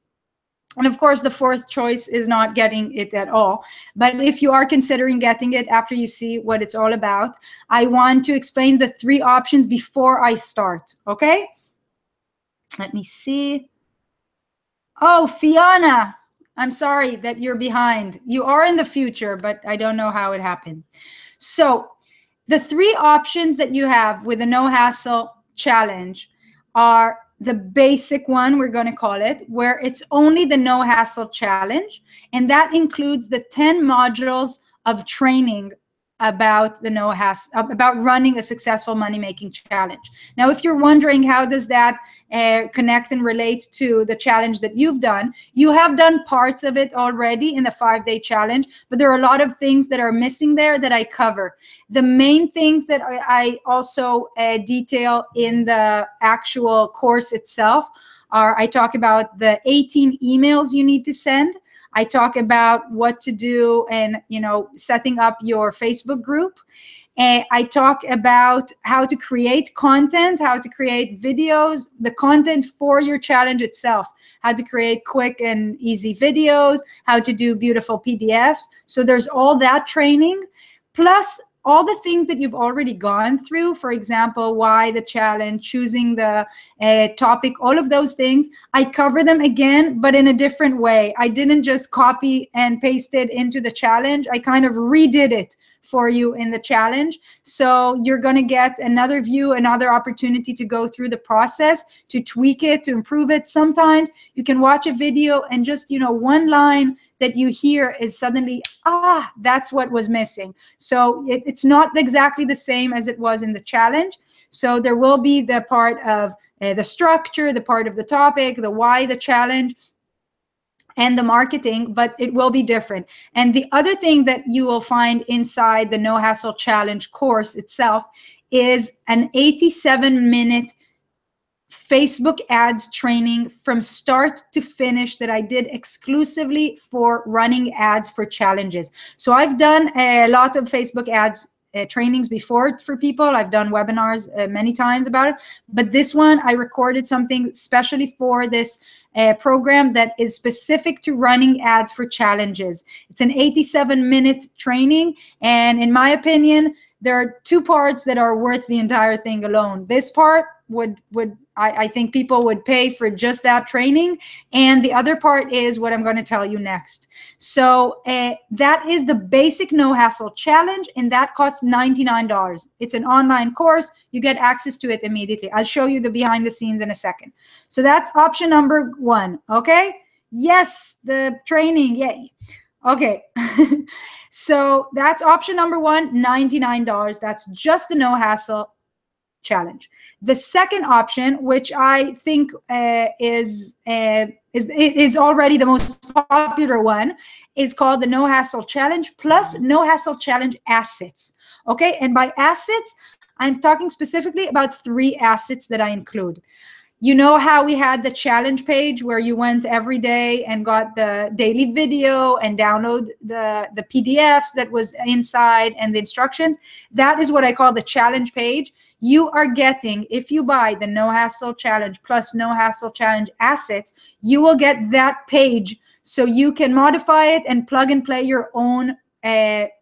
And of course, the 4th choice is not getting it at all. But if you are considering getting it after you see what it's all about, I want to explain the 3 options before I start, okay? Let me see. Oh, Fiona, I'm sorry that you're behind. You are in the future, but I don't know how it happened. So the 3 options that you have with the No Hassle Challenge are the basic one, we're going to call it, where it's only the No Hassle Challenge. And that includes the 10 modules of training about the No Hassle, about running a successful money-making challenge. Now, if you're wondering how does that connect and relate to the challenge that you've done, you have done parts of it already in the 5-day challenge, but there are a lot of things that are missing there that I cover. The main things that I also detail in the actual course itself are, I talk about the 18 emails you need to send. I talk about what to do and, setting up your Facebook group. And I talk about how to create content, how to create videos, the content for your challenge itself, how to create quick and easy videos, how to do beautiful PDFs. So there's all that training, plus all the things that you've already gone through. For example, why the challenge, choosing the topic, all of those things. I cover them again, but in a different way. I didn't just copy and paste it into the challenge. I kind of redid it for you in the challenge. So you're going to get another view, another opportunity to go through the process, to tweak it, to improve it. Sometimes you can watch a video and just, one line that you hear is suddenly, that's what was missing. So it's not exactly the same as it was in the challenge. So there will be the part of the structure, the part of the topic, the why, the challenge, and the marketing, but it will be different. And the other thing that you will find inside the No Hassle Challenge course itself is an 87-minute Facebook ads training from start to finish that I did exclusively for running ads for challenges. So I've done a lot of Facebook ads trainings before for people. I've done webinars many times about it, but this one I recorded something especially for this program that is specific to running ads for challenges. It's an 87-minute training, and in my opinion, there are two parts that are worth the entire thing alone. This part I think people would pay for just that training. And the other part is what I'm going to tell you next. So that is the basic no hassle challenge, and that costs $99. It's an online course. You get access to it immediately. I'll show you the behind the scenes in a second. So that's option number one. Okay. Yes, the training. Yay. Okay. So that's option number one, $99. That's just the no hassle challenge. The second option, which I think is already the most popular one, is called the No Hassle Challenge plus No Hassle Challenge assets. Okay, and by assets, I'm talking specifically about 3 assets that I include. You know how we had the challenge page where you went every day and got the daily video and download the PDFs that was inside and the instructions? That is what I call the challenge page. You are getting, if you buy the No Hassle Challenge plus No Hassle Challenge assets, you will get that page so you can modify it and plug and play your own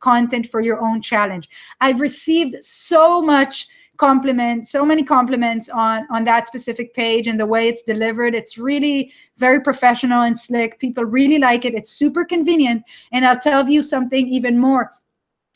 content for your own challenge. I've received so many compliments on that specific page and the way it's delivered. It's really very professional and slick. People really like it. It's super convenient. And I'll tell you something even more.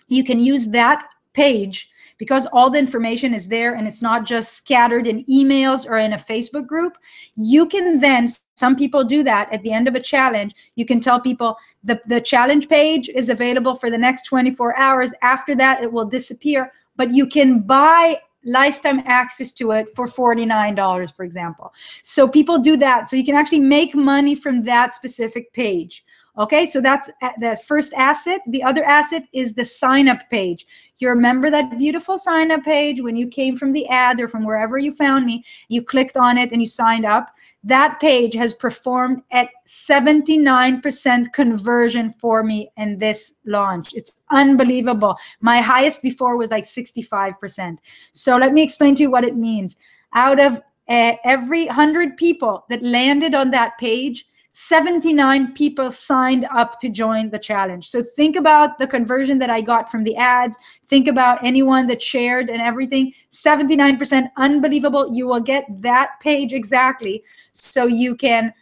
You can use that page because all the information is there and it's not just scattered in emails or in a Facebook group. You can then, some people do that at the end of a challenge. You can tell people the challenge page is available for the next 24 hours. After that, it will disappear, but you can buy lifetime access to it for $49, for example. So people do that. So you can actually make money from that specific page. Okay, so that's the first asset. The other asset is the sign up page. You remember that beautiful sign up page when you came from the ad or from wherever you found me, you clicked on it and you signed up. That page has performed at 79% conversion for me in this launch. It's unbelievable. My highest before was like 65%. So let me explain to you what it means. Out of every 100 people that landed on that page, 79 people signed up to join the challenge. So think about the conversion that I got from the ads. Think about anyone that shared and everything. 79%, unbelievable. You will get that page exactly so you can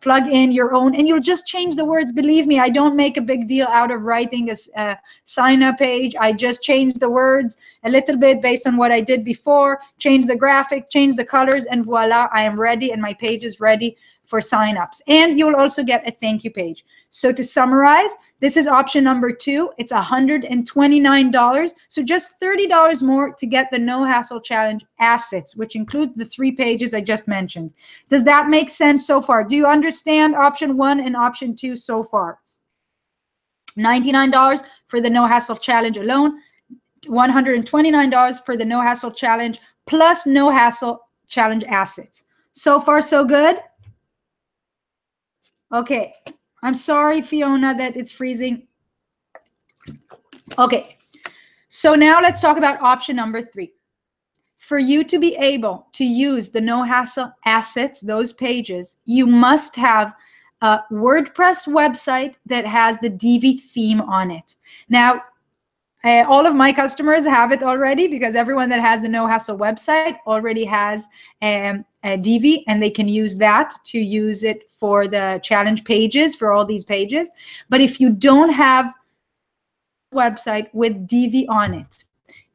plug in your own, and you'll just change the words. Believe me, I don't make a big deal out of writing a sign-up page. I just change the words a little bit based on what I did before, change the graphic, change the colors, and voila, I am ready and my page is ready for signups. And you'll also get a thank you page. So to summarize, this is option number 2. It's $129. So just $30 more to get the No Hassle Challenge assets, which includes the 3 pages I just mentioned. Does that make sense so far? Do you understand option 1 and option 2 so far? $99 for the No Hassle Challenge alone, $129 for the No Hassle Challenge plus No Hassle Challenge assets. So far, so good? Okay, I'm sorry, Fiona, that it's freezing. Okay, so now let's talk about option number 3. For you to be able to use the No Hassle assets, those pages, you must have a WordPress website that has the Divi theme on it. Now, all of my customers have it already because everyone that has the No Hassle website already has a Divi, and they can use that to use it for the challenge pages, for all these pages. But if you don't have a website with Divi on it,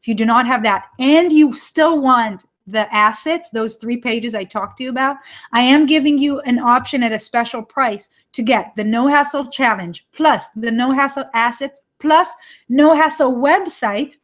if you do not have that, and you still want the assets, those 3 pages I talked to you about, I am giving you an option at a special price to get the No Hassle Challenge plus the No Hassle assets plus No Hassle website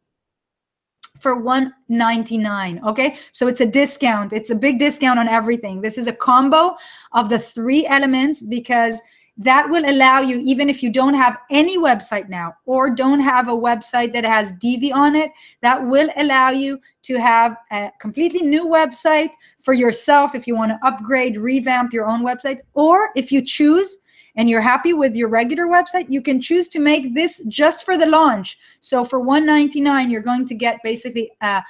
for $199. Okay, so it's a discount. It's a big discount on everything. This is a combo of the 3 elements because that will allow you, even if you don't have any website now or don't have a website that has Divi on it, that will allow you to have a completely new website for yourself if you want to upgrade, revamp your own website, or if you choose and you're happy with your regular website, you can choose to make this just for the launch. So for $199, you're going to get basically a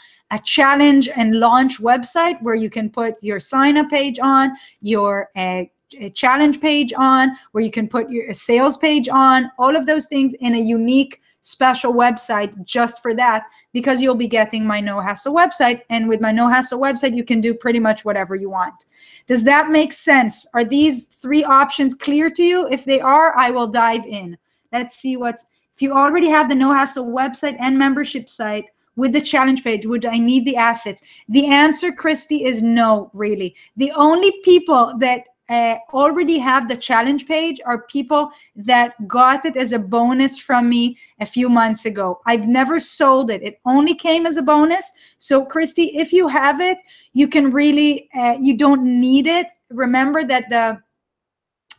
challenge and launch website where you can put your sign-up page on, your a challenge page on, where you can put your sales page on, all of those things in a unique special website just for that, because you'll be getting my No Hassle website. And with my No Hassle website, you can do pretty much whatever you want. Does that make sense? Are these 3 options clear to you? If they are, I will dive in. Let's see if you already have the No Hassle website and membership site with the challenge page, would I need the assets? The answer, Christy, is no, really. The only people that already have the challenge page are people that got it as a bonus from me a few months ago. I've never sold it. It only came as a bonus. So Christy, if you have it, you can really, you don't need it. Remember that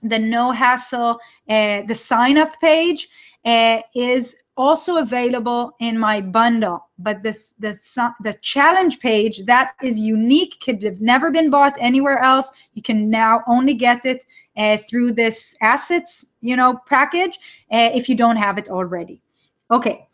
the No Hassle, the sign up page is also available in my bundle, but the challenge page, that is unique, could have never been bought anywhere else. You can now only get it through this assets, package, if you don't have it already. Okay.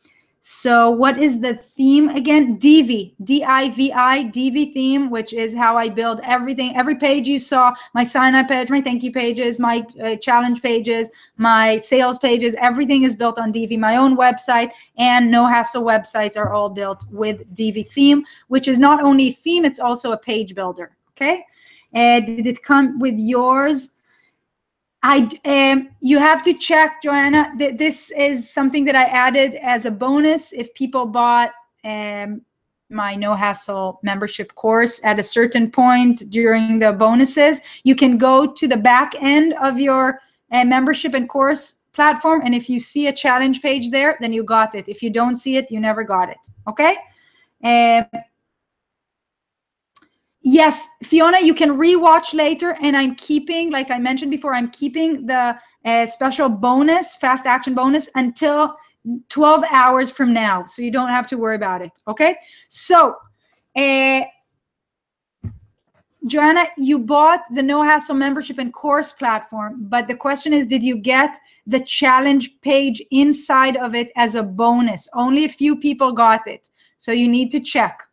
So what is the theme again? Divi, D-I-V-I, Divi theme, which is how I build everything. Every page you saw, my sign-up page, my thank you pages, my challenge pages, my sales pages, everything is built on Divi. My own website and No Hassle websites are all built with Divi theme, which is not only a theme, it's also a page builder, okay? Did it come with yours? You have to check, Joanna. This is something that I added as a bonus. If people bought my No Hassle membership course at a certain point during the bonuses, you can go to the back end of your membership and course platform, and if you see a challenge page there, then you got it. If you don't see it, you never got it. Okay. Yes, Fiona, you can rewatch later, and I'm keeping, like I mentioned before, I'm keeping the special bonus, fast action bonus, until 12 hours from now, so you don't have to worry about it, okay? So, Joanna, you bought the No Hassle membership and course platform, but the question is, did you get the challenge page inside of it as a bonus? Only a few people got it, so you need to check.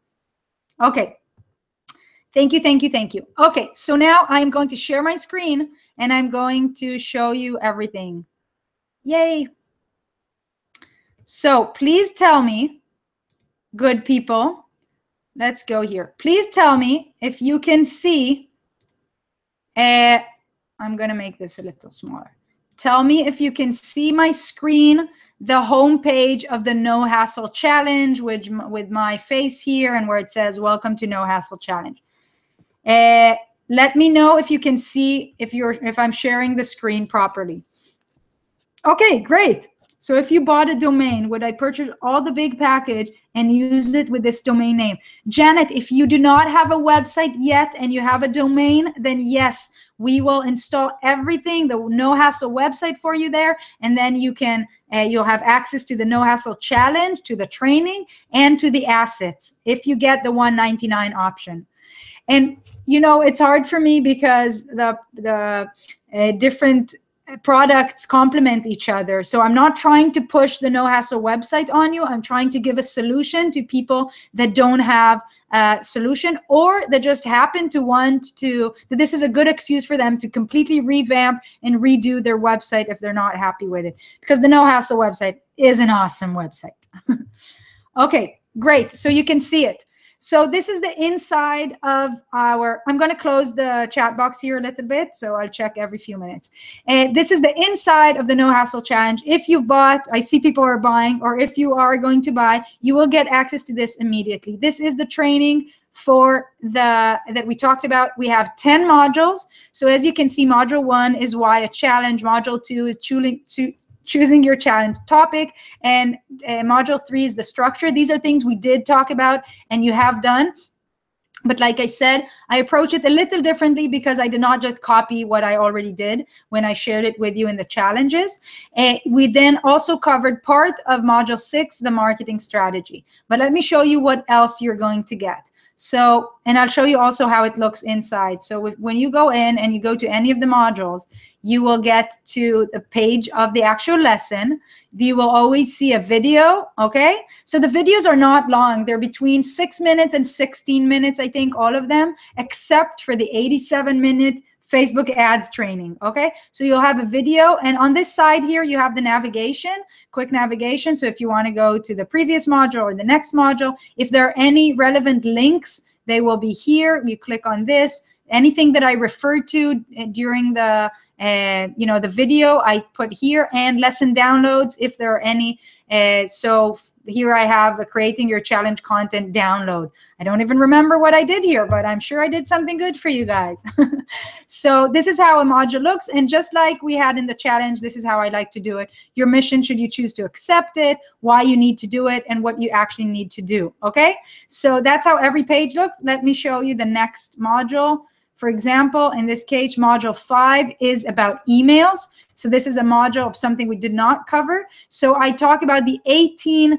Okay. Thank you, thank you, thank you. Okay, so now I'm going to share my screen and I'm going to show you everything. Yay. So please tell me, good people, let's go here. Please tell me if you can see, I'm going to make this a little smaller. Tell me if you can see my screen, the home page of the No Hassle Challenge with my face here and where it says, welcome to No Hassle Challenge. Let me know if you can see if I'm sharing the screen properly. Okay, great. So if you bought a domain, would I purchase all the big package and use it with this domain name? Janet, if you do not have a website yet and you have a domain, then yes, we will install everything, the No Hassle website for you there, and then you can you'll have access to the No Hassle Challenge, to the training, and to the assets if you get the $199 option. And it's hard for me because the different products complement each other. So I'm not trying to push the No Hassle website on you. I'm trying to give a solution to people that don't have a solution, or that just happen to want to, that this is a good excuse for them to completely revamp and redo their website if they're not happy with it. Because the No Hassle website is an awesome website. Okay, great. So you can see it. So this is the inside of our, I'm going to close the chat box here a little bit, so I'll check every few minutes. And this is the inside of the No Hassle Challenge. If you've bought, I see people are buying, or if you are going to buy, you will get access to this immediately. This is the training for that we talked about. We have 10 modules. So as you can see, module 1 is why a challenge. Module 2 is choosing your challenge topic, and module 3 is the structure. These are things we did talk about and you have done. But like I said, I approach it a little differently because I did not just copy what I already did when I shared it with you in the challenges. We then also covered part of module 6, the marketing strategy. But let me show you what else you're going to get. So, and I'll show you also how it looks inside. So when you go in and you go to any of the modules, you will get to the page of the actual lesson. You will always see a video, okay? So the videos are not long. They're between 6 minutes and 16 minutes, I think, all of them, except for the 87-minute Facebook ads training. Okay, so you'll have a video, and on this side here you have the navigation, quick navigation. So if you want to go to the previous module or the next module, if there are any relevant links, they will be here. You click on this. Anything that I referred to during the the video I put here, and lesson downloads if there are any. So here I have creating your challenge content download. I don't even remember what I did here, but I'm sure I did something good for you guys. So this is how a module looks, and just like we had in the challenge, this is how I like to do it. Your mission, should you choose to accept it, why you need to do it, and what you actually need to do. Okay, so that's how every page looks. Let me show you the next module. For example, in this case, module 5 is about emails. So this is a module of something we did not cover. So I talk about the 18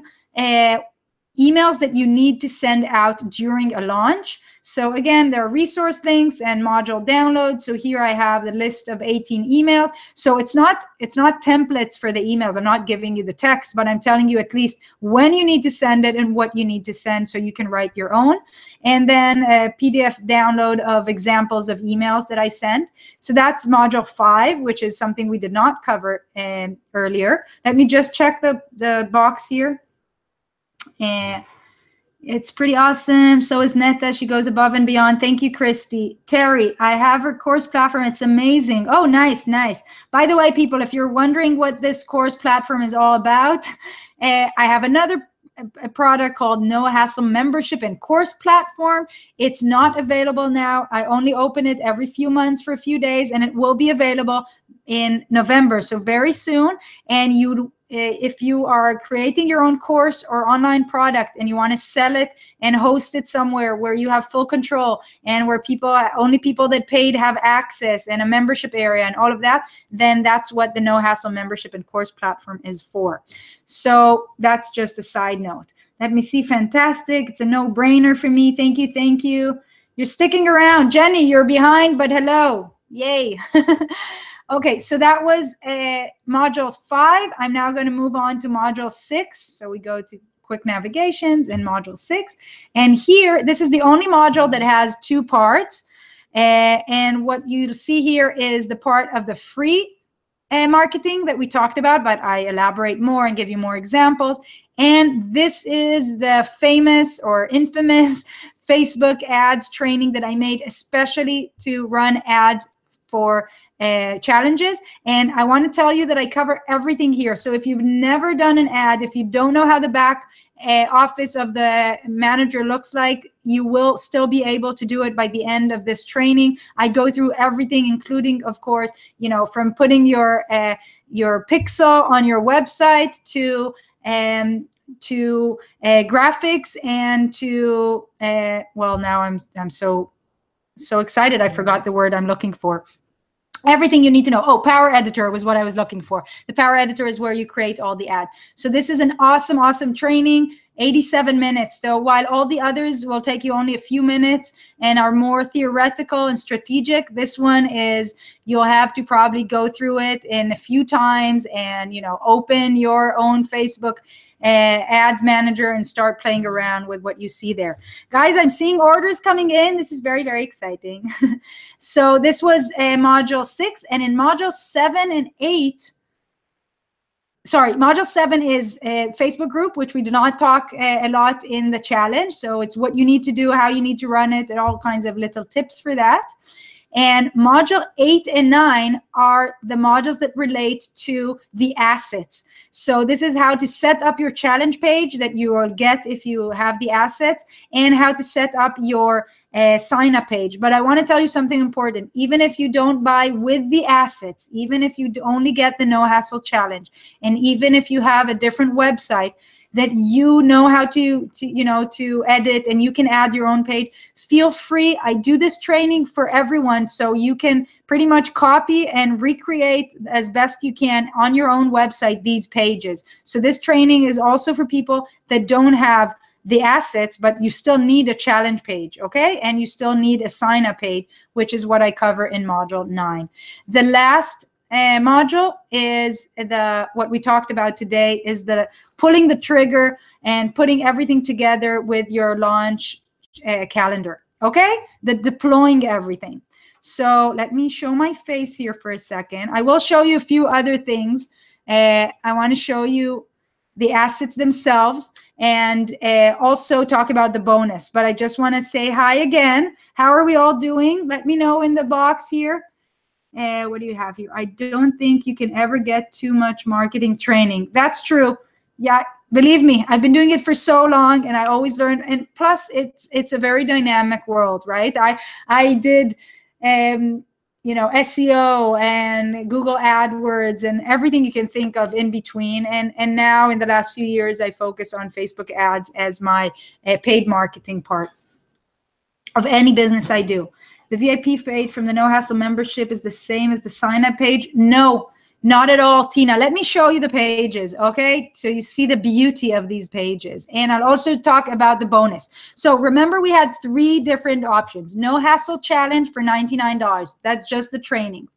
emails that you need to send out during a launch. So again, there are resource links and module downloads. So here I have the list of 18 emails. So it's not templates for the emails. I'm not giving you the text, but I'm telling you at least when you need to send it and what you need to send, so you can write your own. And then a PDF download of examples of emails that I sent. So that's module 5, which is something we did not cover earlier. Let me just check the box here. And it's pretty awesome. So is Netta. She goes above and beyond. Thank you, Christy. Terry, I have her course platform. It's amazing. Oh, nice, nice. By the way, people, if you're wondering what this course platform is all about, I have another product called No Hassle Membership and Course Platform. It's not available now. I only open it every few months for a few days, and it will be available in November, so very soon. And if you are creating your own course or online product and you want to sell it and host it somewhere where you have full control and where only people that paid have access and a membership area and all of that, then that's what the No Hassle Membership and Course Platform is for. So that's just a side note. Let me see. Fantastic. It's a no-brainer for me. Thank you. Thank you. You're sticking around. Jenny, you're behind, but hello. Yay. Okay, so that was module 5. I'm now going to move on to module 6. So we go to quick navigations and module 6. And here, this is the only module that has 2 parts. And what you see here is the part of the free marketing that we talked about, but I elaborate more and give you more examples. And this is the famous or infamous Facebook ads training that I made especially to run ads for challenges. And I want to tell you that I cover everything here. So if you've never done an ad, if you don't know how the back office of the manager looks like, you will still be able to do it by the end of this training. I go through everything, including, of course, from putting your pixel on your website to graphics and to well, now I'm so excited I forgot the word I'm looking for. Everything you need to know. Oh, Power Editor was what I was looking for. The Power Editor is where you create all the ads. So this is an awesome, awesome training. 87 minutes. So while all the others will take you only a few minutes and are more theoretical and strategic, this one is, you'll have to probably go through it in a few times and, open your own Facebook ads manager and start playing around with what you see there. Guys, I'm seeing orders coming in. This is very, very exciting. So this was module 6, and in module 7 and 8, sorry, module 7 is a Facebook group, which we do not talk a lot in the challenge. So it's what you need to do, how you need to run it, and all kinds of little tips for that. And module 8 and 9 are the modules that relate to the assets. So this is how to set up your challenge page that you will get if you have the assets, and how to set up your sign up page. But I want to tell you something important. Even if you don't buy with the assets, even if you only get the No Hassle Challenge, and even if you have a different website that you know how to edit and you can add your own page, feel free. I do this training for everyone, so you can pretty much copy and recreate as best you can on your own website these pages. So this training is also for people that don't have the assets, but you still need a challenge page, okay? And you still need a sign up page, which is what I cover in module 9. The last module is what we talked about today, is the pulling the trigger and putting everything together with your launch calendar, okay? The deploying everything. So let me show my face here for a second. I will show you a few other things. I want to show you the assets themselves and also talk about the bonus. But I just want to say hi again. How are we all doing? Let me know in the box here. What do you have here? I don't think you can ever get too much marketing training. That's true. Yeah, believe me, I've been doing it for so long and I always learn. And plus, it's a very dynamic world, right? I did you know, SEO and Google AdWords and everything you can think of in between. And now in the last few years, I focus on Facebook ads as my paid marketing part of any business I do. The VIP page from the No Hassle membership is the same as the sign up page. No, not at all, Tina. Let me show you the pages, okay? So you see the beauty of these pages. And I'll also talk about the bonus. So remember, we had 3 different options. No Hassle Challenge for $99. That's just the training.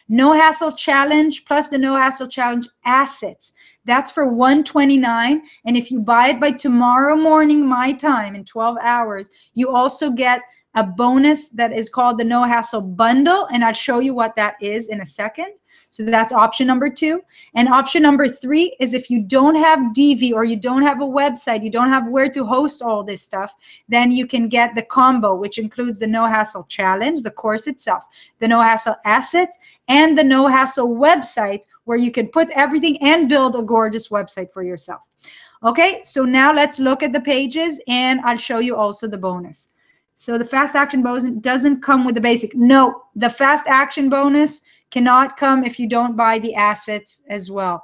No Hassle Challenge plus the No Hassle Challenge assets. That's for $129. And if you buy it by tomorrow morning, my time, in 12 hours, you also get a bonus that is called the No Hassle Bundle. And I'll show you what that is in a second. So that's option number 2. And option number 3 is if you don't have Divi or you don't have a website, you don't have where to host all this stuff, then you can get the combo, which includes the No Hassle Challenge, the course itself, the No Hassle Assets, and the No Hassle website, where you can put everything and build a gorgeous website for yourself. Okay, so now let's look at the pages and I'll show you also the bonus. So the fast action bonus doesn't come with the basic. No, the fast action bonus cannot come if you don't buy the assets as well.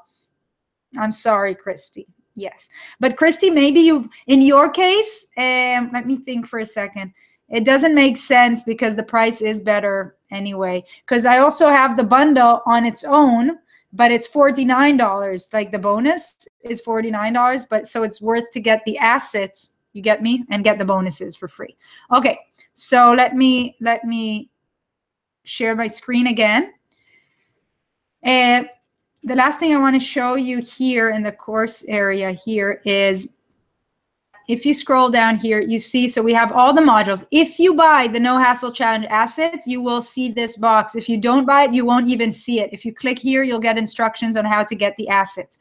I'm sorry, Christy. Yes. But Christy, maybe you, in your case, let me think for a second. It doesn't make sense because the price is better anyway. Because I also have the bundle on its own, but it's $49. Like the bonus is $49, but so it's worth to get the assets, you get me, and get the bonuses for free. Okay, so let me share my screen again. And the last thing I want to show you here in the course area here is, if you scroll down here, you see, so we have all the modules. If you buy the No Hassle Challenge assets, you will see this box. If you don't buy it, you won't even see it. If you click here, you'll get instructions on how to get the assets.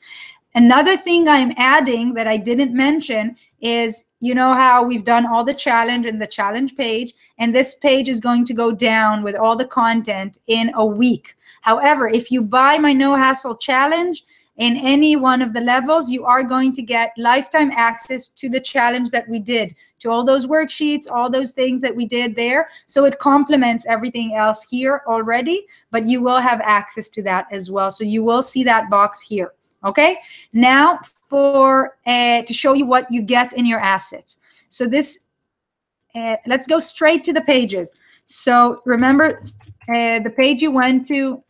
Another thing I'm adding that I didn't mention is, you know how we've done all the challenge and the challenge page, and this page is going to go down with all the content in a week. However, if you buy my No Hassle Challenge in any one of the levels, you are going to get lifetime access to the challenge that we did, to all those worksheets, all those things that we did there. So it complements everything else here already, but you will have access to that as well. So you will see that box here. Okay, now for to show you what you get in your assets. So this, let's go straight to the pages. So remember, the page you went to,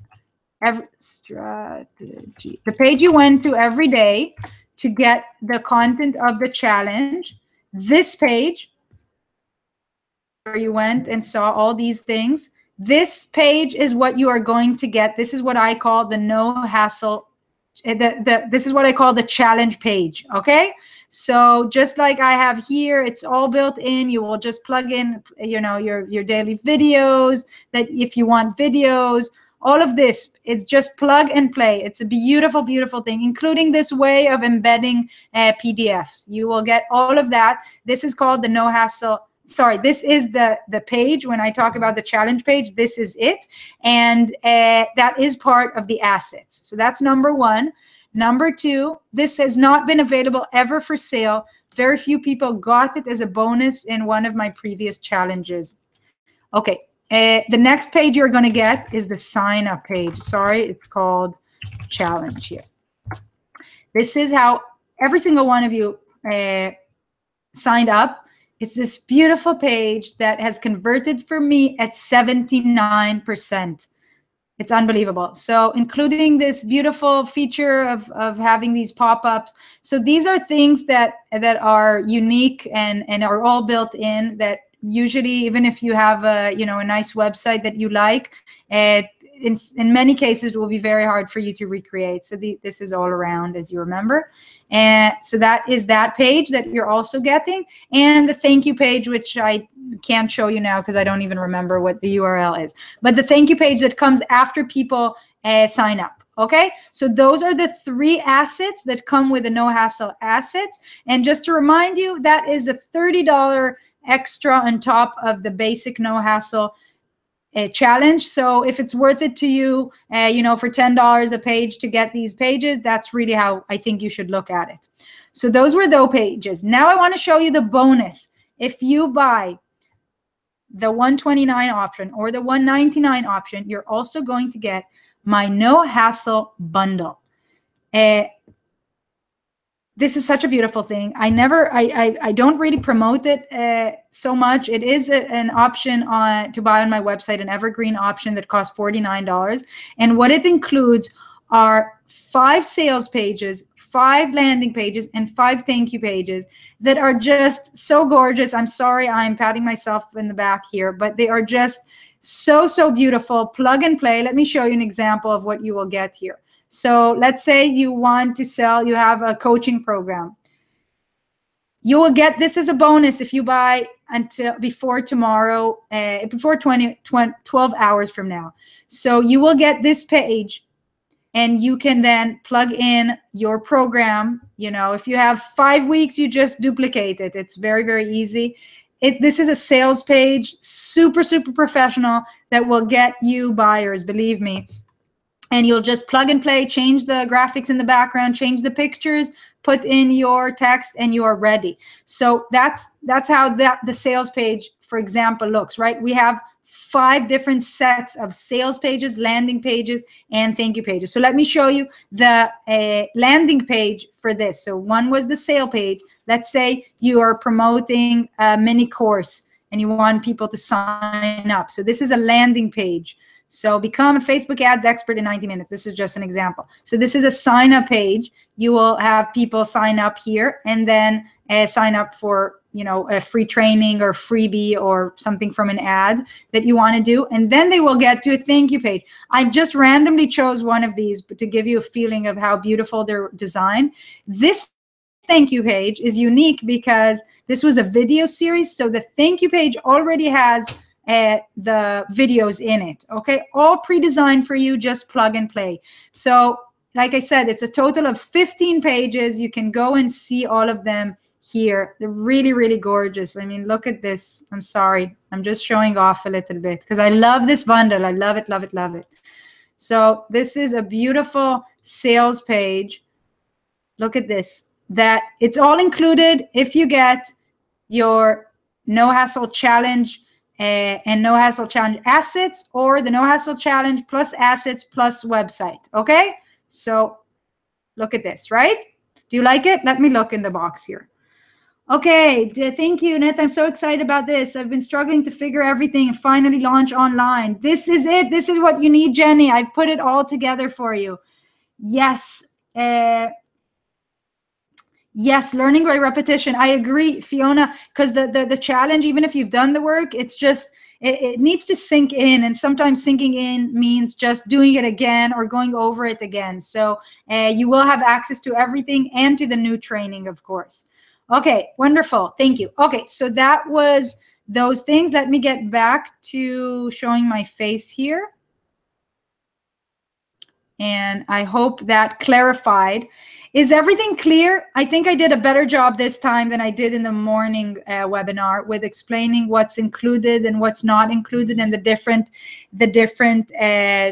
the page you went to every day to get the content of the challenge. This page where you went and saw all these things. This page is what you are going to get. This is what I call the No Hassle. This is what I call the challenge page. Okay, so just like I have here, it's all built in. You will just plug in, you know, your daily videos, that if you want videos, all of this, it's just plug and play. It's a beautiful, beautiful thing, including this way of embedding PDFs. You will get all of that. This is called the No Hassle. Sorry, this is the page. When I talk about the challenge page, this is it. And that is part of the assets. So that's number 1. Number 2, this has not been available ever for sale. Very few people got it as a bonus in one of my previous challenges. Okay, the next page you're going to get is the sign up page. Sorry, it's called challenge here. This is how every single one of you signed up. It's this beautiful page that has converted for me at 79%. It's unbelievable. So including this beautiful feature of having these pop-ups. So these are things that are unique and are all built in, that usually, even if you have a, you know, a nice website that you like, in many cases it will be very hard for you to recreate. So this is all around, as you remember. And so that is that page that you're also getting, and the thank you page, which I can't show you now because I don't even remember what the URL is, but the thank you page that comes after people sign up. Okay, so those are the 3 assets that come with the No Hassle assets. And just to remind you, that is a $30 extra on top of the basic No Hassle challenge. So if it's worth it to you, you know, for $10 a page to get these pages, that's really how I think you should look at it. So those were those pages. Now I want to show you the bonus. If you buy the $129 option or the $199 option, you're also going to get my No Hassle bundle. This is such a beautiful thing. I don't really promote it so much. It is an option to buy on my website, an evergreen option that costs $49. And what it includes are 5 sales pages, 5 landing pages, and 5 thank you pages that are just so gorgeous. I'm sorry, I'm patting myself in the back here, but they are just so beautiful. Plug and play. Let me show you an example of what you will get here. So let's say you want to sell, you have a coaching program. You will get this as a bonus if you buy until before tomorrow, before 12 hours from now. So you will get this page, and you can then plug in your program. You know, if you have 5 weeks, you just duplicate it. It's very easy. This is a sales page, super professional, that will get you buyers, believe me. And you'll just plug and play, change the graphics in the background, change the pictures, put in your text, and you are ready. So that's how the sales page, for example, looks, right? We have 5 different sets of sales pages, landing pages, and thank you pages. So let me show you the landing page for this. So one was the sale page. Let's say you are promoting a mini course and you want people to sign up. So this is a landing page. So become a Facebook ads expert in 90 minutes. This is just an example. So this is a sign up page. You will have people sign up here and then sign up for, you know, a free training or freebie or something from an ad that you want to do. And then they will get to a thank you page. I just randomly chose one of these, but to give you a feeling of how beautiful they're designed. This thank you page is unique because this was a video series. So the thank you page already has the videos in it. Okay, all pre-designed for you, just plug and play. So like I said, it's a total of 15 pages. You can go and see all of them here. They're really gorgeous. I mean, look at this. I'm sorry, I'm just showing off a little bit because I love this bundle. I love it. So this is a beautiful sales page. Look at this. That it's all included if you get your No Hassle Challenge and No Hassle Challenge assets, or the No Hassle Challenge plus assets plus website. Okay, so look at this, right? Do you like it? Let me look in the box here. Okay, thank you, Net. I'm so excited about this. I've been struggling to figure everything and finally launch online. This is it. This is what you need, Jenny. I've put it all together for you. Yes. Yes, learning by repetition. I agree, Fiona, because the challenge, even if you've done the work, it's just, it needs to sink in. And sometimes sinking in means just doing it again or going over it again. So you will have access to everything and to the new training, of course. Okay, wonderful. Thank you. Okay, so that was those things. Let me get back to showing my face here. And I hope that clarified. Is everything clear? I think I did a better job this time than I did in the morning webinar with explaining what's included and what's not included in the different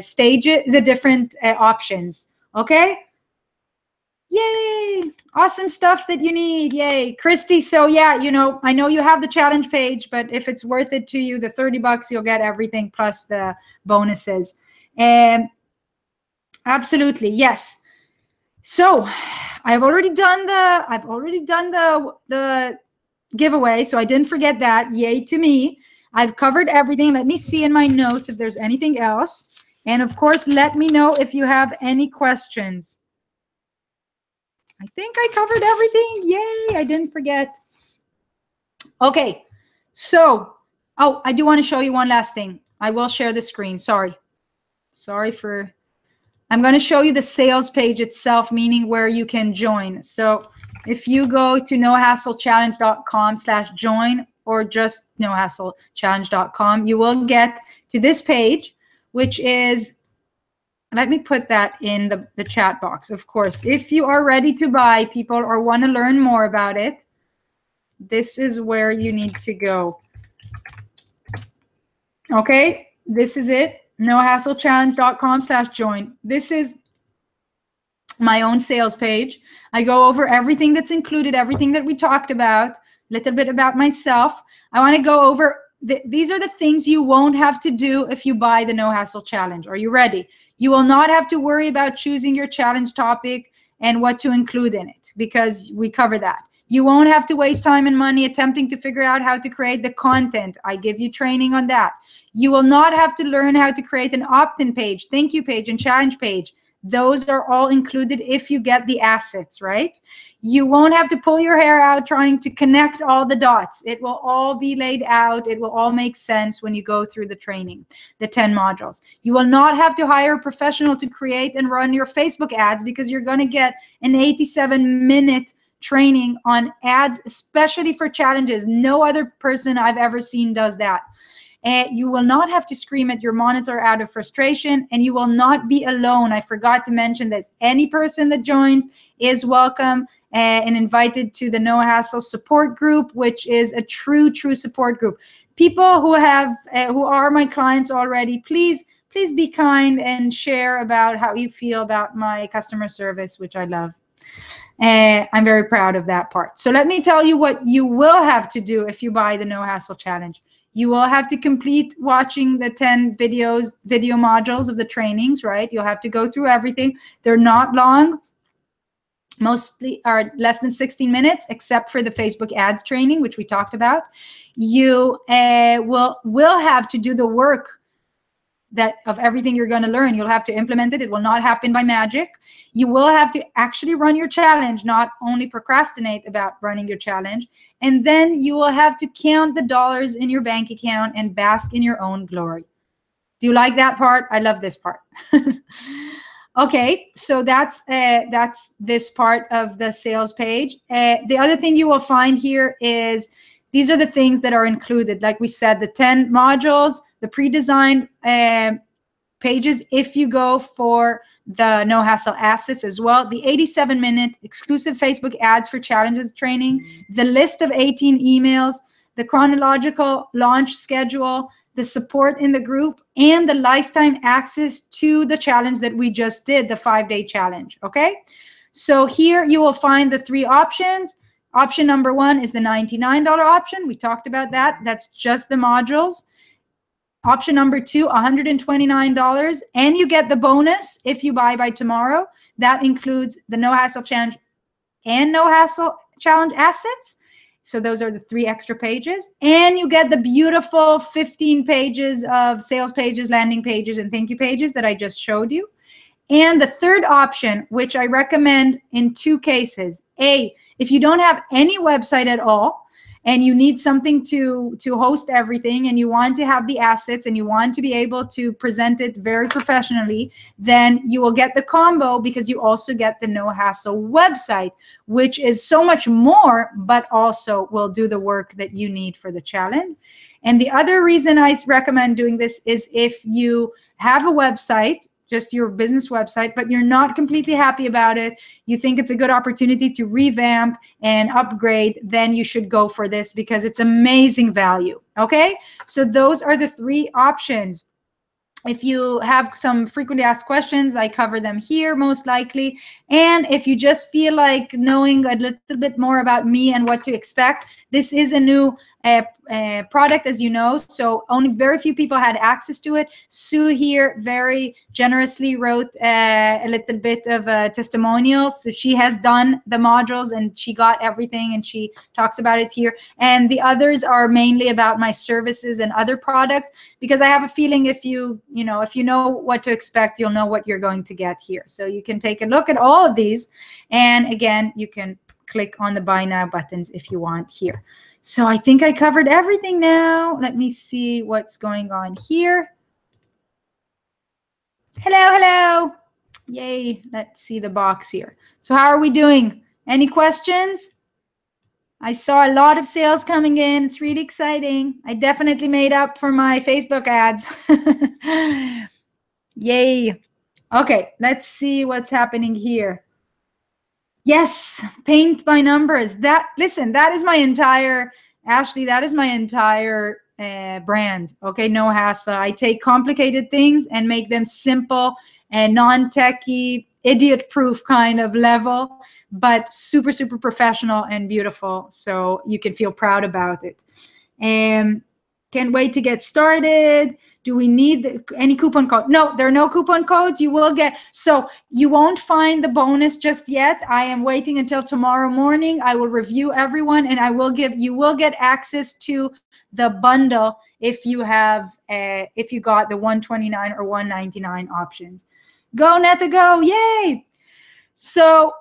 stages, the different options. Okay? Yay! Awesome stuff that you need. Yay. Christy, so yeah, you know, I know you have the challenge page, but if it's worth it to you, the $30, you'll get everything plus the bonuses. Absolutely, yes. So I've already done the giveaway, so I didn't forget that. Yay to me. I've covered everything. Let me see in my notes if there's anything else. And of course, let me know if you have any questions. I think I covered everything. Yay, I didn't forget. Okay, so, oh, I do want to show you one last thing. I will share the screen, sorry. Sorry for, I'm going to show you the sales page itself, meaning where you can join. So if you go to nohasslechallenge.com/join or just nohasslechallenge.com, you will get to this page, which is, let me put that in the chat box. Of course, if you are ready to buy, people, or want to learn more about it, this is where you need to go. Okay, this is it. nohasslechallenge.com/join. This is my own sales page. I go over everything that's included, everything that we talked about, a little bit about myself. I want to go over, these are the things you won't have to do if you buy the No Hassle Challenge. Are you ready? You will not have to worry about choosing your challenge topic and what to include in it, because we cover that. You won't have to waste time and money attempting to figure out how to create the content. I give you training on that. You will not have to learn how to create an opt-in page, thank you page, and challenge page. Those are all included if you get the assets, right? You won't have to pull your hair out trying to connect all the dots. It will all be laid out. It will all make sense when you go through the training, the 10 modules. You will not have to hire a professional to create and run your Facebook ads, because you're going to get an 87-minute training on ads, especially for challenges. No other person I've ever seen does that. And you will not have to scream at your monitor out of frustration, and you will not be alone. I forgot to mention that any person that joins is welcome and invited to the No Hassle support group, which is a true support group. People who have who are my clients already, please be kind and share about how you feel about my customer service, which I love. I'm very proud of that part. So let me tell you what you will have to do if you buy the No Hassle Challenge. You will have to complete watching the 10 video modules of the trainings, right? You'll have to go through everything. They're not long. Mostly are less than 16 minutes, except for the Facebook ads training, which we talked about. You will have to do the work that of everything you're going to learn. You'll have to implement it. It will not happen by magic. You will have to actually run your challenge, not only procrastinate about running your challenge. And then you will have to count the dollars in your bank account and bask in your own glory. Do you like that part? I love this part. Okay, so that's this part of the sales page. The other thing you will find here is these are the things that are included. Like we said, the 10 modules, the pre-designed pages if you go for the No Hassle assets as well, the 87-minute exclusive Facebook ads for challenges training, the list of 18 emails, the chronological launch schedule, the support in the group, and the lifetime access to the challenge that we just did, the 5-day challenge, okay? So here you will find the 3 options. Option number 1 is the $99 option. We talked about that. That's just the modules. Option number 2, $129, and you get the bonus if you buy by tomorrow. That includes the No Hassle Challenge and No Hassle Challenge assets. So those are the 3 extra pages. And you get the beautiful 15 pages of sales pages, landing pages, and thank you pages that I just showed you. And the third option, which I recommend in 2 cases. A, if you don't have any website at all, and you need something to host everything, and you want to have the assets, and you want to be able to present it very professionally, then you will get the combo, because you also get the No Hassle website, which is so much more, but also will do the work that you need for the challenge. And the other reason I recommend doing this is if you have a website, just your business website, but you're not completely happy about it, you think it's a good opportunity to revamp and upgrade, then you should go for this, because it's amazing value, okay? So those are the 3 options. If you have some frequently asked questions, I cover them here most likely. And if you just feel like knowing a little bit more about me and what to expect, this is a new product, as you know, so only very few people had access to it. Sue here very generously wrote a little bit of a testimonial. So she has done the modules and she got everything, and she talks about it here. And the others are mainly about my services and other products, because I have a feeling if you know what to expect, you'll know what you're going to get here. So you can take a look at all of these, and again, you can click on the buy now buttons if you want here. So I think I covered everything now. Let me see what's going on here. Hello, hello. Yay. Let's see the box here. So how are we doing? Any questions? I saw a lot of sales coming in. It's really exciting. I definitely made up for my Facebook ads. Yay. Okay, let's see what's happening here. Yes, paint by numbers. Listen, that is my entire, Ashley, that is my entire brand. Okay, no hassle. I take complicated things and make them simple and non-techy, idiot-proof kind of level, but super, super professional and beautiful. So you can feel proud about it. Can't wait to get started. Do we need any coupon code? No, there are no coupon codes. You will get, so you won't find the bonus just yet. I am waiting until tomorrow morning. I will review everyone and you will get access to the bundle if you got the 129 or 199 options. Go Netta, go, yay. So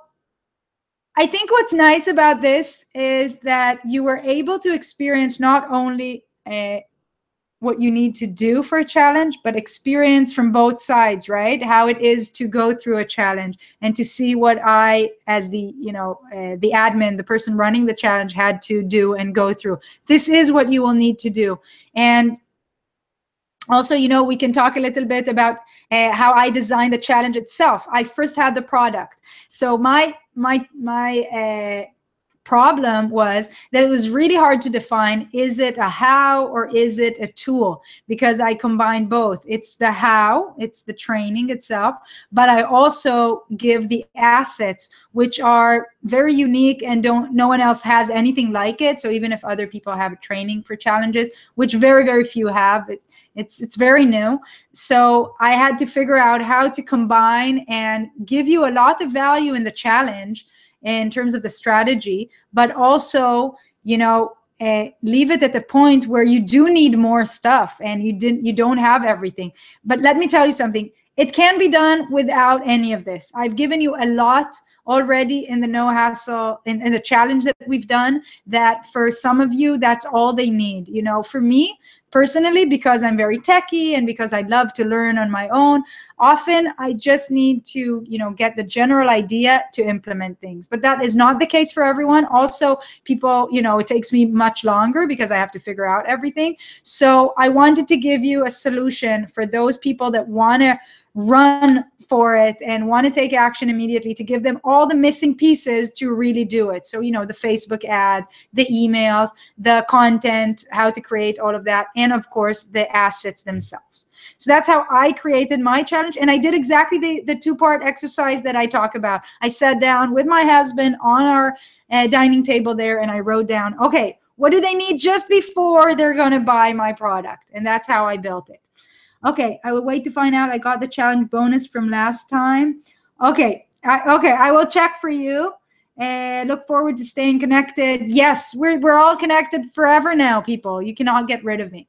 I think what's nice about this is that you were able to experience not only what you need to do for a challenge, but experience from both sides, right? How it is to go through a challenge and to see what I, as the admin, the person running the challenge, had to do and go through. This is what you will need to do. And also, we can talk a little bit about how I designed the challenge itself. I first had the product. So my problem was that it was really hard to define, is it a how or is it a tool? Because I combine both. It's the how, it's the training itself, but I also give the assets, which are very unique and no one else has anything like it. So even if other people have training for challenges, which very, very few have, it's very new. So I had to figure out how to combine and give you a lot of value in the challenge in terms of the strategy, but also, leave it at the point where you do need more stuff and you don't have everything. But let me tell you something. It can be done without any of this. I've given you a lot already in the no hassle, in the challenge that we've done, that for some of you, that's all they need. For me, personally, because I'm very techie and because I love to learn on my own, often I just need to, get the general idea to implement things. But that is not the case for everyone. Also, people, it takes me much longer because I have to figure out everything. So I wanted to give you a solution for those people that want to run for it and want to take action immediately, to give them all the missing pieces to really do it. So, the Facebook ads, the emails, the content, how to create all of that, and of course, the assets themselves. So that's how I created my challenge. And I did exactly the two-part exercise that I talk about. I sat down with my husband on our dining table there, and I wrote down, okay, what do they need just before they're going to buy my product? And that's how I built it. Okay, I will wait to find out. I got the challenge bonus from last time. Okay, I will check for you. And look forward to staying connected. Yes, we're all connected forever now, people. You cannot get rid of me.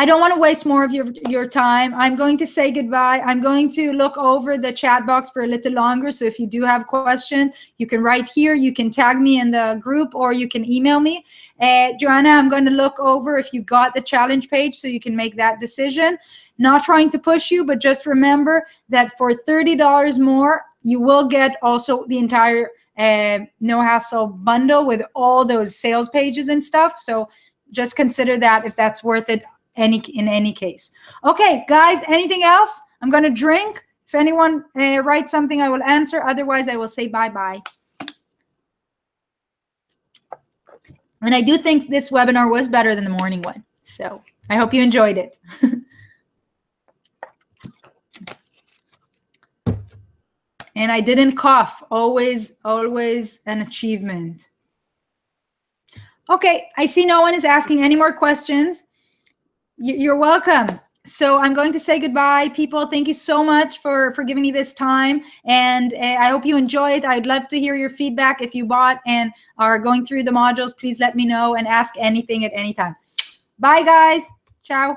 I don't want to waste more of your time. I'm going to say goodbye. I'm going to look over the chat box for a little longer. So if you do have questions, you can write here. You can tag me in the group or you can email me. Joanna, I'm going to look over if you got the challenge page so you can make that decision. Not trying to push you, but just remember that for $30 more, you will get also the entire no hassle bundle with all those sales pages and stuff. So just consider that if that's worth it. In any case. Okay, guys, anything else? I'm going to drink. If anyone writes something, I will answer. Otherwise, I will say bye-bye. And I do think this webinar was better than the morning one. So I hope you enjoyed it. And I didn't cough. Always an achievement. Okay, I see no one is asking any more questions. You're welcome. So I'm going to say goodbye, people. Thank you so much for giving me this time. And I hope you enjoy it. I'd love to hear your feedback. If you bought and are going through the modules, please let me know and ask anything at any time. Bye, guys. Ciao.